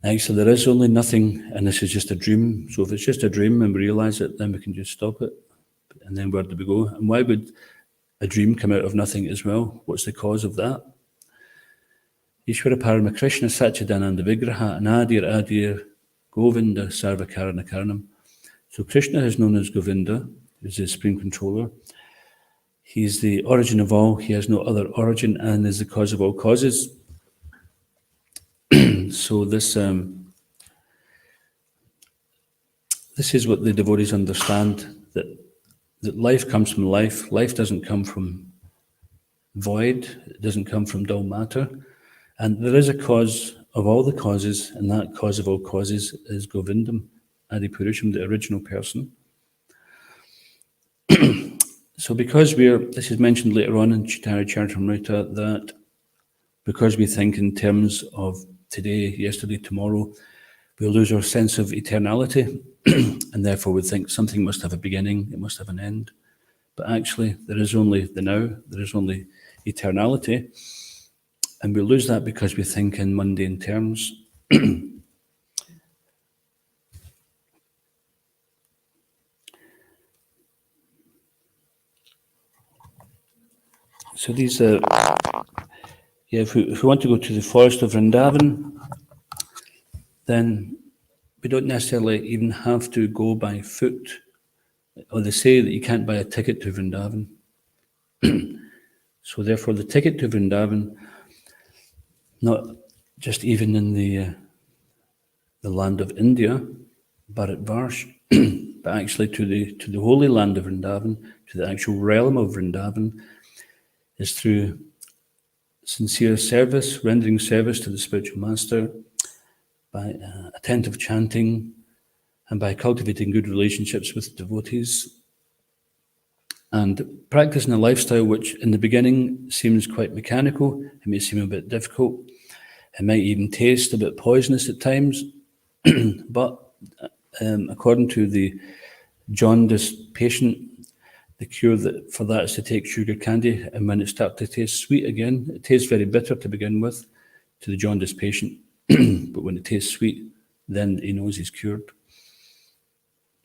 actually there is only nothing, and this is just a dream. So if it's just a dream and we realize it, then we can just stop it. And then where do we go? And why would a dream come out of nothing as well? What's the cause of that? Ishvara Parama Krishna Satchidananda Vigraha Anadir Adir Govinda Sarva Karana Karanam. So Krishna is known as Govinda, who's the Supreme Controller. He's the origin of all. He has no other origin and is the cause of all causes. So this this is what the devotees understand, that life comes from life. Life doesn't come from void. It doesn't come from dull matter. And there is a cause of all the causes, and that cause of all causes is Govindam, Adipurusham, the original person. So because this is mentioned later on in Caritamrta, that because we think in terms of today, yesterday, tomorrow, we lose our sense of eternality, and therefore we think something must have a beginning, it must have an end. But actually, there is only the now, there is only eternality, and we lose that because we think in mundane terms. So these if we want to go to the forest of Vrindavan, then we don't necessarily even have to go by foot. Or they say that you can't buy a ticket to Vrindavan. So therefore the ticket to Vrindavan, not just even in the land of India, Bharatvarsh, but actually to the holy land of Vrindavan, to the actual realm of Vrindavan, is through sincere service, rendering service to the spiritual master, by attentive chanting, and by cultivating good relationships with devotees, and practicing a lifestyle which in the beginning seems quite mechanical. It may seem a bit difficult. It might even taste a bit poisonous at times. But according to the jaundiced patient, the cure for that is to take sugar candy, and when it starts to taste sweet again, it tastes very bitter to begin with to the jaundiced patient, but when it tastes sweet, then he knows he's cured.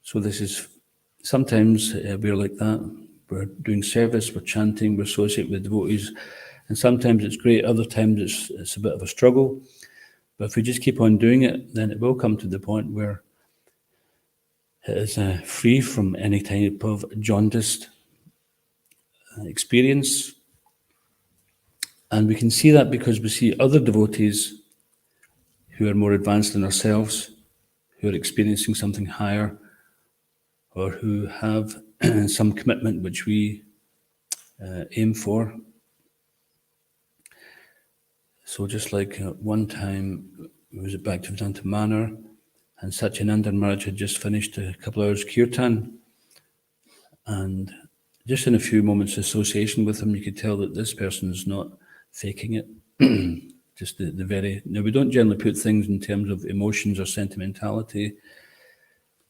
So this is, sometimes we're like that. We're doing service, we're chanting, we're associated with devotees, and sometimes it's great, other times it's a bit of a struggle. But if we just keep on doing it, then it will come to the point where it is free from any type of jaundiced experience. And we can see that because we see other devotees who are more advanced than ourselves, who are experiencing something higher, or who have some commitment which we aim for. So just like one time, it was at Bhaktivedanta Manor, and Satyananda Maharaj had just finished a couple of hours kirtan, and just in a few moments association with him, you could tell that this person is not faking it. Just now we don't generally put things in terms of emotions or sentimentality,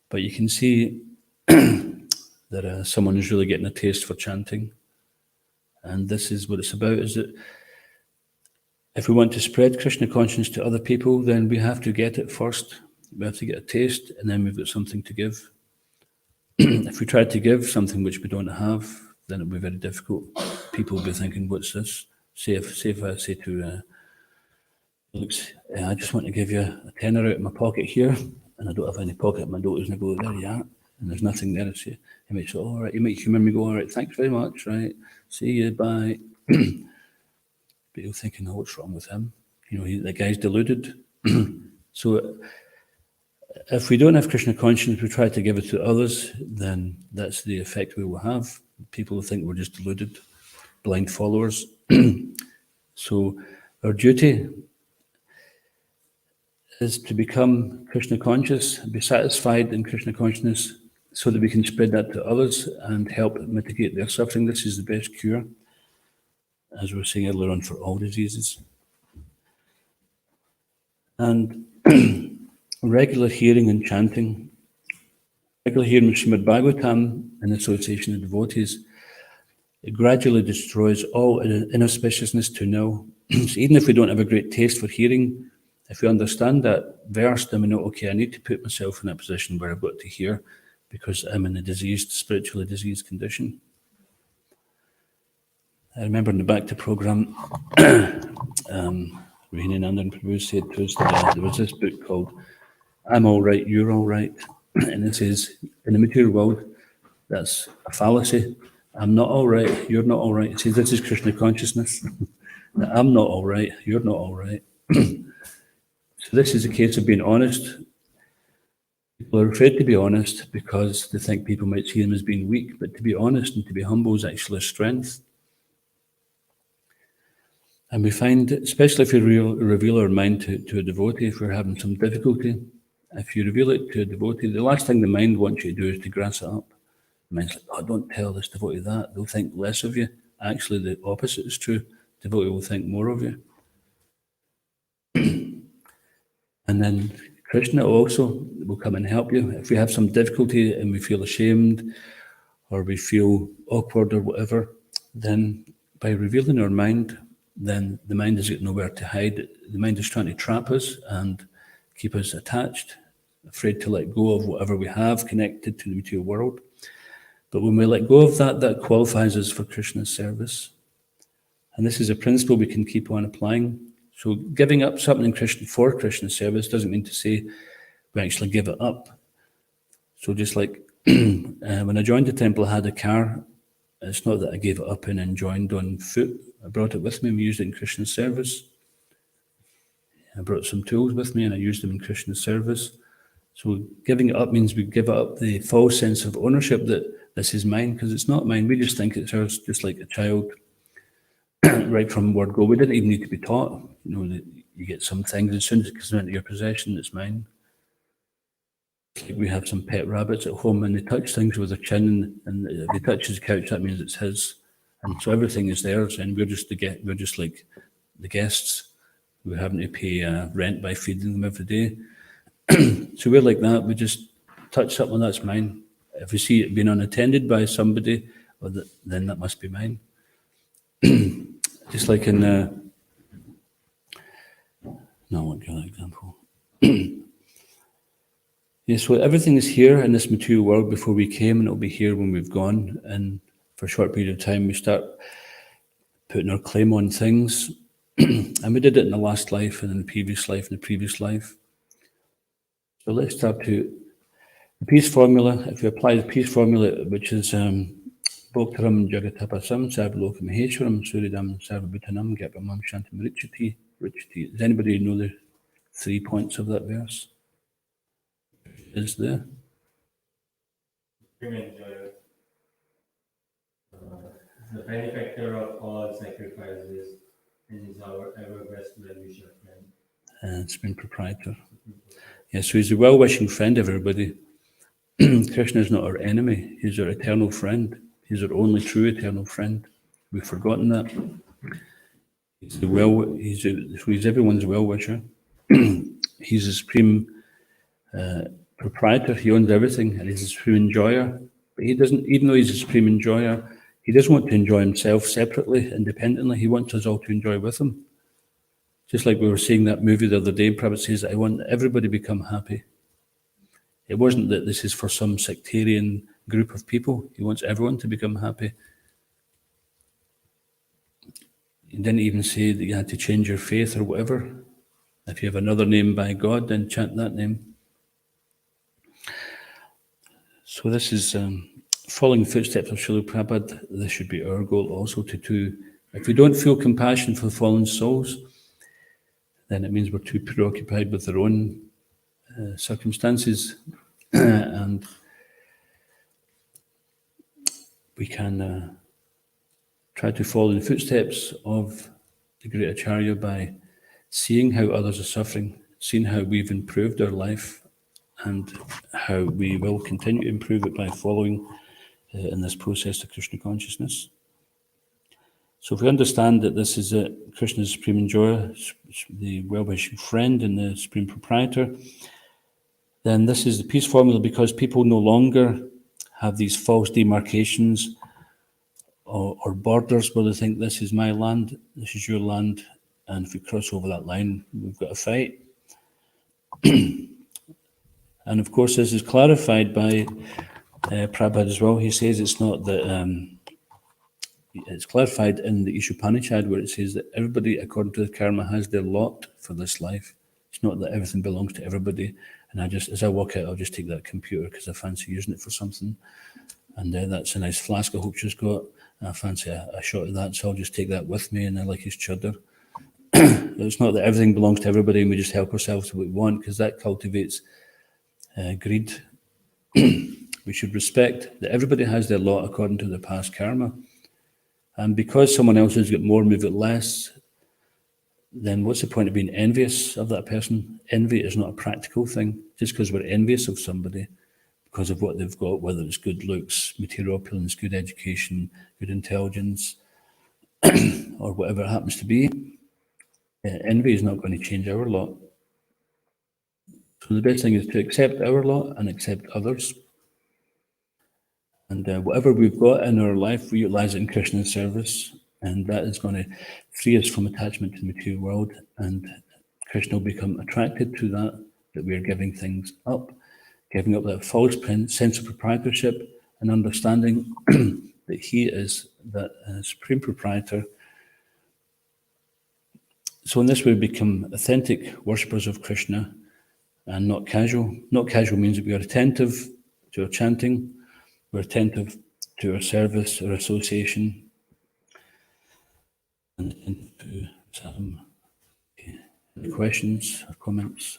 but you can see that someone is really getting a taste for chanting. And this is what it's about, is that if we want to spread Krishna consciousness to other people, then we have to get it first. We have to get a taste, and then we've got something to give. If we try to give something which we don't have, then it'll be very difficult. People will be thinking, what's this? Say if I say to Felix, I just want to give you a tenner out of my pocket here, and I don't have any pocket in my notes, and I go, there you are, and there's nothing there. I say, he might say, all right, you might humour me, go, all right, thanks very much, right, see you, bye. But you're thinking, oh, what's wrong with him? You know, the guy's deluded. So if we don't have Krishna consciousness, we try to give it to others, then that's the effect we will have. People will think we're just deluded, blind followers. So our duty is to become Krishna conscious, be satisfied in Krishna consciousness, so that we can spread that to others and help mitigate their suffering. This is the best cure, as we were saying earlier on, for all diseases. And regular hearing and chanting, regular hearing of Srimad Bhagavatam in association with devotees, it gradually destroys all inauspiciousness to nil. So even if we don't have a great taste for hearing, if we understand that verse, then we know, okay, I need to put myself in a position where I've got to hear, because I'm in a spiritually diseased condition. I remember in the Bhakti program, Rahina Nandan Prabhu said to us that there was this book called I'm All Right, You're All Right. And it says, in the material world, that's a fallacy. I'm not all right, you're not all right. It says, this is Krishna consciousness. I'm not all right, you're not all right. So this is a case of being honest. People are afraid to be honest because they think people might see them as being weak, but to be honest and to be humble is actually a strength. And we find, especially if you reveal our mind to a devotee, if we're having some difficulty, if you reveal it to a devotee, the last thing the mind wants you to do is to grass it up. The mind's like, oh, don't tell this devotee that. They'll think less of you. Actually, the opposite is true. The devotee will think more of you. And then Krishna also will come and help you. If we have some difficulty and we feel ashamed or we feel awkward or whatever, then by revealing our mind, then the mind has got nowhere to hide. The mind is trying to trap us and keep us attached, afraid to let go of whatever we have connected to the material world. But when we let go of that, that qualifies us for Krishna's service. And this is a principle we can keep on applying. So giving up something for Krishna's service doesn't mean to say we actually give it up. So just like when I joined the temple, I had a car. It's not that I gave it up and then joined on foot. I brought it with me and we used it in Krishna's service. I brought some tools with me and I used them in Krishna's service. So giving it up means we give up the false sense of ownership that this is mine, because it's not mine. We just think it's ours, just like a child. Right from word go, we didn't even need to be taught. You know, that you get some things, as soon as it comes into your possession, it's mine. Like we have some pet rabbits at home and they touch things with their chin, and if they touch his couch, that means it's his. And so everything is theirs, and we're just like the guests. We're having to pay rent by feeding them every day. So we're like that. We just touch something, that's mine. If we see it being unattended by somebody, then that must be mine. Just like in no, I won't give that example. Yeah, so everything is here in this material world before we came, and it'll be here when we've gone. And for a short period of time, we start putting our claim on things. And we did it in the last life, and in the previous life, and the previous life. So let's start to the peace formula. If we apply the peace formula, which is Bhoktaram Jagatapasam Sarvalokam Maheshwaram Suridam Sarvabhutanam Gyapamam Shantam Richati. Does anybody know the 3 points of that verse? Is there? The benefactor of all sacrifices and is our ever best well-wisher friend. And Supreme Proprietor. Yeah, so he's a well-wishing friend, everybody. Krishna is not our enemy. He's our eternal friend. He's our only true eternal friend. We've forgotten that. He's everyone's well-wisher. He's the supreme proprietor. He owns everything, and he's a supreme enjoyer. But he doesn't, even though he's a supreme enjoyer, he doesn't want to enjoy himself separately, independently. He wants us all to enjoy with him. Just like we were seeing that movie the other day, Prabhupada says, I want everybody to become happy. It wasn't that this is for some sectarian group of people. He wants everyone to become happy. He didn't even say that you had to change your faith or whatever. If you have another name by God, then chant that name. So this is following footsteps of Srila Prabhupada. This should be our goal also to if we don't feel compassion for fallen souls, then it means we're too preoccupied with our own circumstances, and we can try to follow in the footsteps of the great Acharya by seeing how others are suffering, seeing how we've improved our life, and how we will continue to improve it by following in this process of Krishna consciousness. So if we understand that this is Krishna's supreme enjoyer, the well-wishing friend and the supreme proprietor, then this is the peace formula, because people no longer have these false demarcations or borders where they think this is my land, this is your land, and if we cross over that line, we've got a fight. And of course, this is clarified by Prabhupada as well. He says it's not that, it's clarified in the Ishopanishad where it says that everybody, according to the karma, has their lot for this life. It's not that everything belongs to everybody. And as I walk out, I'll just take that computer because I fancy using it for something. And that's a nice flask I hope she's got. I fancy a shot of that, so I'll just take that with me, and I like his chudder. It's not that everything belongs to everybody and we just help ourselves to what we want, because that cultivates greed. We should respect that everybody has their lot according to their past karma. And because someone else has got more and we've got less, then what's the point of being envious of that person? Envy is not a practical thing. Just because we're envious of somebody because of what they've got, whether it's good looks, material opulence, good education, good intelligence, or whatever it happens to be, envy is not going to change our lot. So the best thing is to accept our lot and accept others. And whatever we've got in our life, we utilize it in Krishna's service. And that is going to free us from attachment to the material world. And Krishna will become attracted to that we are giving things up, giving up that false sense of proprietorship and understanding that he is that supreme proprietor. So in this way, we become authentic worshippers of Krishna and not casual. Not casual means that we are attentive to our chanting, we're attentive to our service, our association, and into some questions or comments.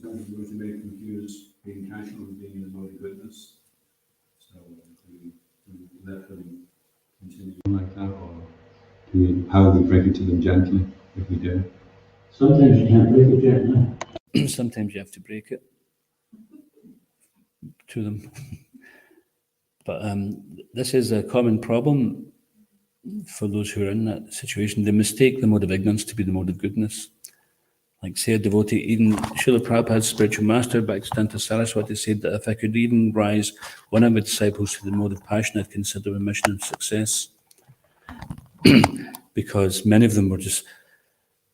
Sometimes we may confuse being casual and being in the mode of goodness. So we let them continue like that, or how do we break it to them gently if we do? Sometimes you can't break it gently. Sometimes you have to break it to them. But this is a common problem for those who are in that situation. They mistake the mode of ignorance to be the mode of goodness. Like say a devotee, even Srila Prabhupada's spiritual master, Bhaktivedanta Saraswati, said that if I could even rise one of my disciples to the mode of passion, I'd consider a mission of success. Because many of them were just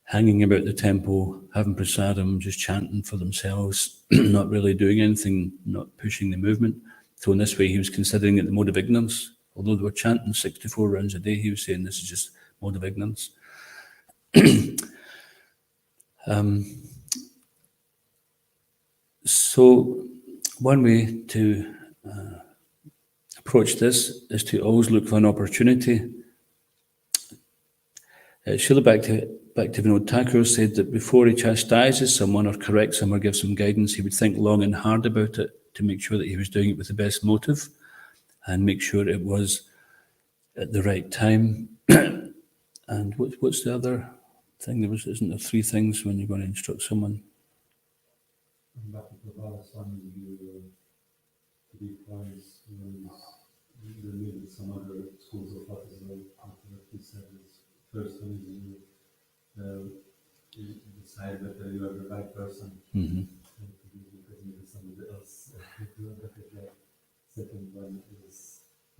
hanging about the temple, having prasadam, just chanting for themselves, not really doing anything, not pushing the movement. So in this way, he was considering it the mode of ignorance. Although they were chanting 64 rounds a day, he was saying this is just mode of ignorance. So one way to approach this is to always look for an opportunity. Srila Bhaktivinoda Thakur said that before he chastises someone or corrects them or gives them guidance, he would think long and hard about it to make sure that he was doing it with the best motive and make sure it was at the right time. And what's the other thing? Isn't there three things when you're going to instruct someone? Prabhupada Swami gave 3 points when there may be some other schools of thought as well. He said this first one is you decide that you are the right person. Mm-hmm. Because maybe somebody else doing that job. Second one is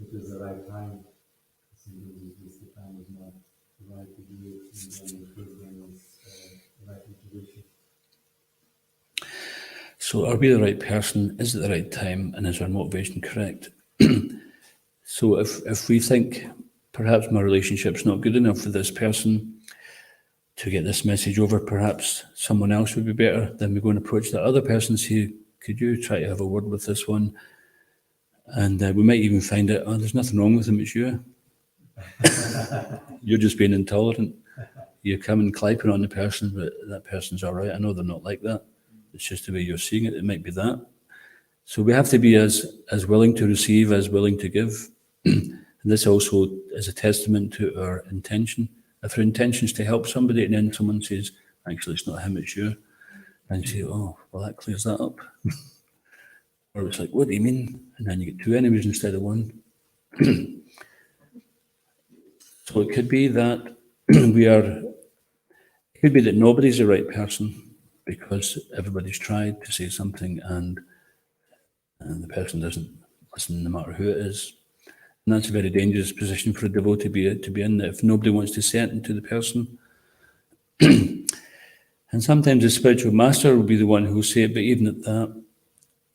it is the right time. Sometimes the time is not right to do it, and then the third one is right motivation. So are we the right person? Is it the right time? And is our motivation correct? So if we think perhaps my relationship's not good enough with this person to get this message over, perhaps someone else would be better, then we go and approach that other person and say, could you try to have a word with this one? And we might even find out, oh, there's nothing wrong with him, it's you. You're just being intolerant. You're coming cliping on the person, but that person's all right. I know they're not like that. It's just the way you're seeing it. It might be that. So we have to be as willing to receive as willing to give. And this also is a testament to our intention. If our intention is to help somebody and then someone says, actually, it's not him, it's you. And you say, oh, well, that clears that up. Or it's like, what do you mean? And then you get 2 enemies instead of 1. So it could be that it could be that nobody's the right person because everybody's tried to say something and the person doesn't listen no matter who it is. And that's a very dangerous position for a devotee to be in, that if nobody wants to say anything to the person. And sometimes the spiritual master will be the one who will say it, but even at that,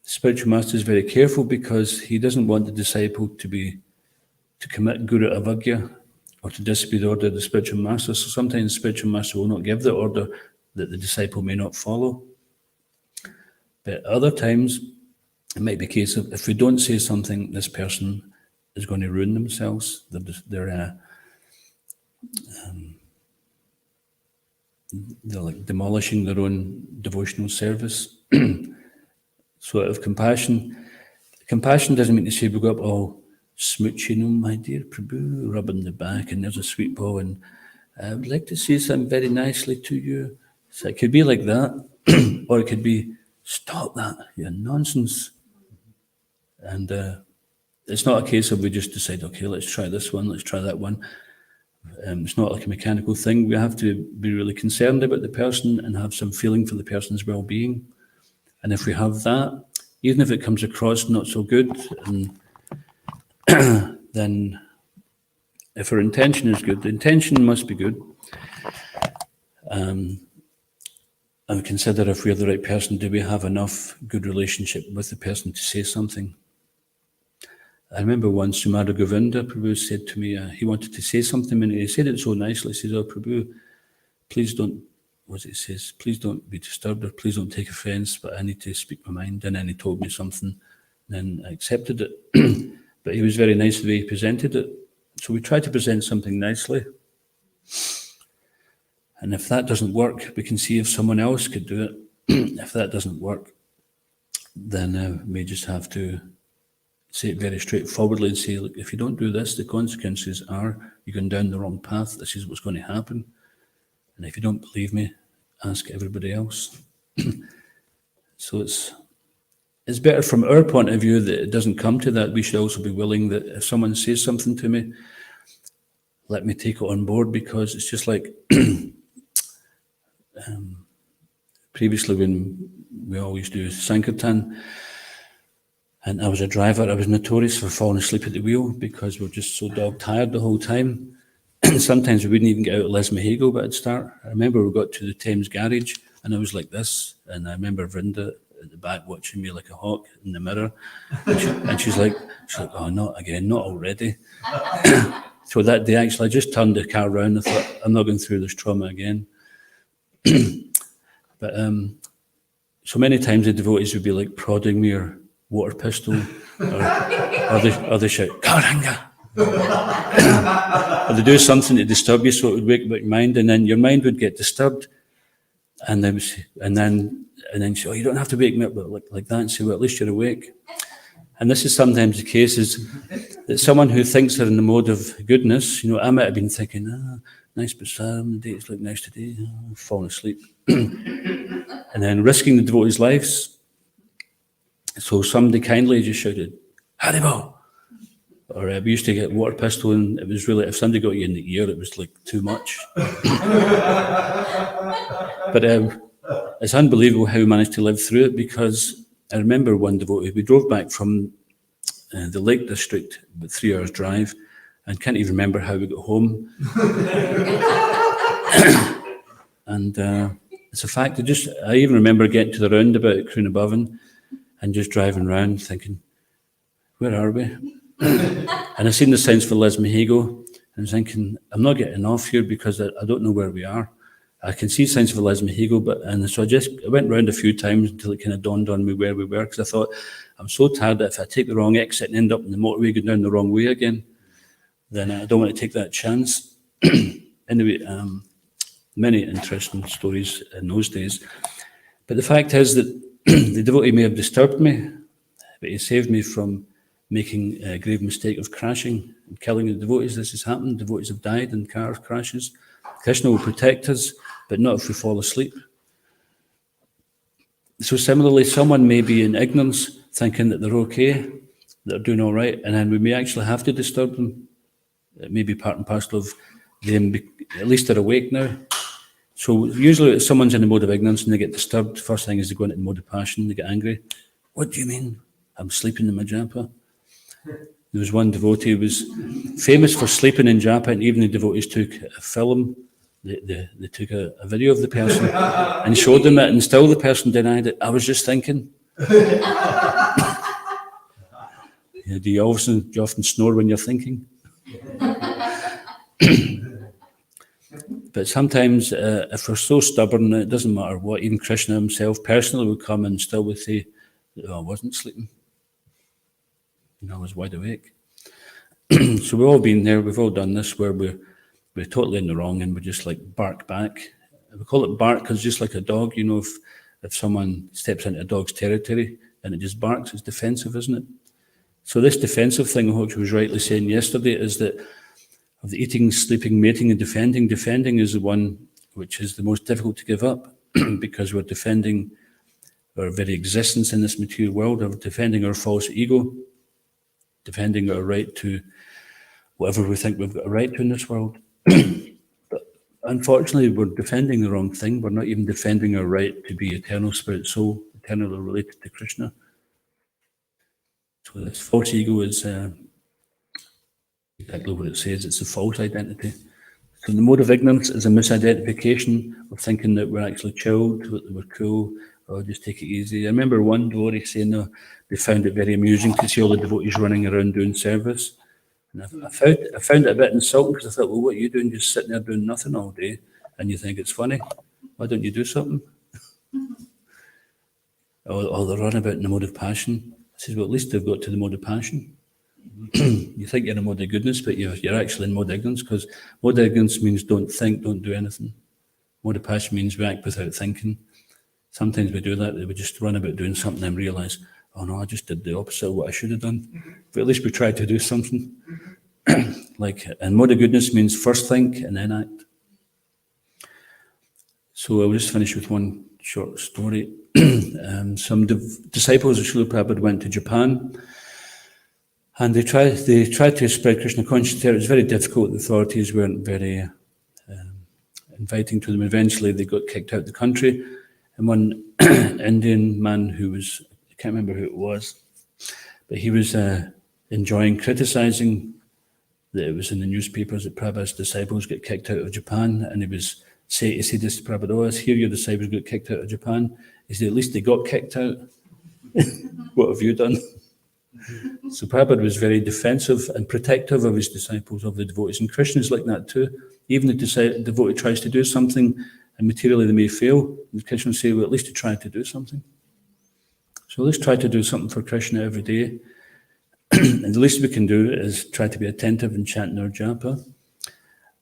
the spiritual master is very careful because he doesn't want the disciple to commit guru avagya or to disobey the order of the spiritual master. So sometimes the spiritual master will not give the order that the disciple may not follow. But other times, it might be a case of if we don't say something, this person is going to ruin themselves. They're like demolishing their own devotional service. So out of compassion, compassion doesn't mean to say we go up all smooching, oh my dear Prabhu, rubbing the back, and there's a sweet bow, and I would like to say something very nicely to you. So it could be like that, or it could be, stop that, you're nonsense. And it's not a case of we just decide, okay, let's try this one, let's try that one. It's not like a mechanical thing. We have to be really concerned about the person and have some feeling for the person's well-being. And if we have that, even if it comes across not so good, and then if our intention is good, the intention must be good. And consider if we're the right person, do we have enough good relationship with the person to say something? I remember once Sumara Govinda Prabhu said to me, he wanted to say something, and he said it so nicely. He says, oh, Prabhu, please don't, what it says, please don't be disturbed, or please don't take offense, but I need to speak my mind. And then he told me something, and I accepted it. But he was very nice the way he presented it. So we try to present something nicely. And if that doesn't work, we can see if someone else could do it. If that doesn't work, then we just have to say it very straightforwardly and say, look, if you don't do this, the consequences are you're going down the wrong path. This is what's going to happen. And if you don't believe me, ask everybody else. So it's better from our point of view that it doesn't come to that. We should also be willing that if someone says something to me, let me take it on board, because it's just like previously when we always do Sankirtan, and I was a driver, I was notorious for falling asleep at the wheel because we're just so dog tired the whole time. Sometimes we wouldn't even get out of Les Mahego, but I'd start. I remember we got to the Thames garage and I was like this, and I remember Vrinda at the back watching me like a hawk in the mirror, and she's like, oh, not again, not already. So that day, actually, I just turned the car around. I thought, I'm not going through this trauma again. But so many times the devotees would be like prodding me or water pistol, or they shout, Caitanya! Or they do something to disturb you, so it would wake up your mind, and then your mind would get disturbed, and then say, oh, you don't have to wake me up like that, and say, well, at least you're awake. And this is sometimes the case, is that someone who thinks they're in the mode of goodness, I might have been thinking, nice bazaar, the dates look nice today, falling asleep. And then risking the devotees' lives. So somebody kindly just shouted, Haribol! Or we used to get water pistol, and it was really, if somebody got you in the ear, it was like too much. But it's unbelievable how we managed to live through it, because I remember one devotee, we drove back from the Lake District, about 3 hours drive, and can't even remember how we got home. And it's a fact, I even remember getting to the roundabout at Crunaboven and just driving around thinking, where are we? And I seen the signs for Les Mahego, and I was thinking, I'm not getting off here because I don't know where we are. I can see signs for Les Mahego, so I went round a few times until it kind of dawned on me where we were, because I thought, I'm so tired that if I take the wrong exit and end up in the motorway going down the wrong way again, then I don't want to take that chance. Anyway, many interesting stories in those days. But the fact is that the devotee may have disturbed me, but he saved me from making a grave mistake of crashing and killing the devotees. This has happened. Devotees have died in car crashes. Krishna will protect us, but not if we fall asleep. So similarly, someone may be in ignorance, thinking that they're okay, that they're doing all right, and then we may actually have to disturb them. It may be part and parcel of them, at least they're awake now. So usually if someone's in the mode of ignorance and they get disturbed, first thing is they go into the mode of passion, they get angry. What do you mean? I'm sleeping in my japa. There was one devotee who was famous for sleeping in japa, and even the devotees took a film. They took a video of the person and showed them it, and still the person denied it. I was just thinking. Do you often snore when you're thinking? But sometimes if we're so stubborn, it doesn't matter what. Even Krishna himself personally would come and still would say, I wasn't sleeping. I was wide awake. So we've all been there, we've all done this, where we're totally in the wrong and we just like bark back. We call it bark because just like a dog, if if someone steps into a dog's territory and it just barks, it's defensive, isn't it? So this defensive thing, which I was rightly saying yesterday, is that of the eating, sleeping, mating, and defending, defending is the one which is the most difficult to give up because we're defending our very existence in this material world, we're defending our false ego, defending our right to whatever we think we've got a right to in this world. But unfortunately, we're defending the wrong thing. We're not even defending our right to be eternal spirit soul, eternally related to Krishna. So this false ego is exactly what it says, it's a false identity. So the mode of ignorance is a misidentification of thinking that we're actually chilled, that we're cool, or just take it easy. I remember one devotee saying they found it very amusing to see all the devotees running around doing service. And I found it a bit insulting because I thought, well, what are you doing? Just sitting there doing nothing all day, and you think it's funny. Why don't you do something? Or they run about in the mode of passion. I said, well, at least they've got to the mode of passion. You think you're in a mode of goodness, but you're actually in mode of ignorance, because mode of ignorance means don't think, don't do anything. Mode of passion means we act without thinking. Sometimes we do that, we just run about doing something and realise, oh no, I just did the opposite of what I should have done. But at least we try to do something. And mode of goodness means first think and then act. So I'll just finish with one short story. Some disciples of Srila Prabhupada went to Japan, and they tried to spread Krishna consciousness there. It was very difficult. The authorities weren't very inviting to them. Eventually, they got kicked out of the country. And one Indian man who was, I can't remember who it was, but he was enjoying criticising that it was in the newspapers that Prabhupada's disciples get kicked out of Japan, and he said this to Prabhupada, oh, I hear your disciples got kicked out of Japan. He said, at least they got kicked out. What have you done? So Prabhupada was very defensive and protective of his disciples, of the devotees. And Krishna's like that too. Even if the devotee tries to do something and materially they may fail, and Krishna will say, well, at least you tried to do something. So let's try to do something for Krishna every day. And the least we can do is try to be attentive and chanting our japa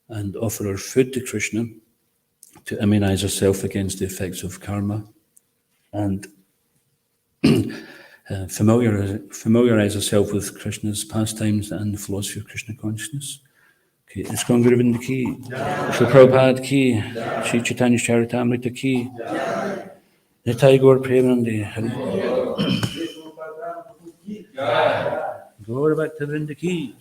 and offer our food to Krishna to immunize ourselves against the effects of karma and familiarize ourselves with Krishna's pastimes and the philosophy of Krishna consciousness. Okay, Iskon Guru Vrinda ki, Srila Prabhupada ki, Sri Caitanya Charitamrta ki, Nitai Gaur Premanande, Gaur Bhakta Vrinda ki.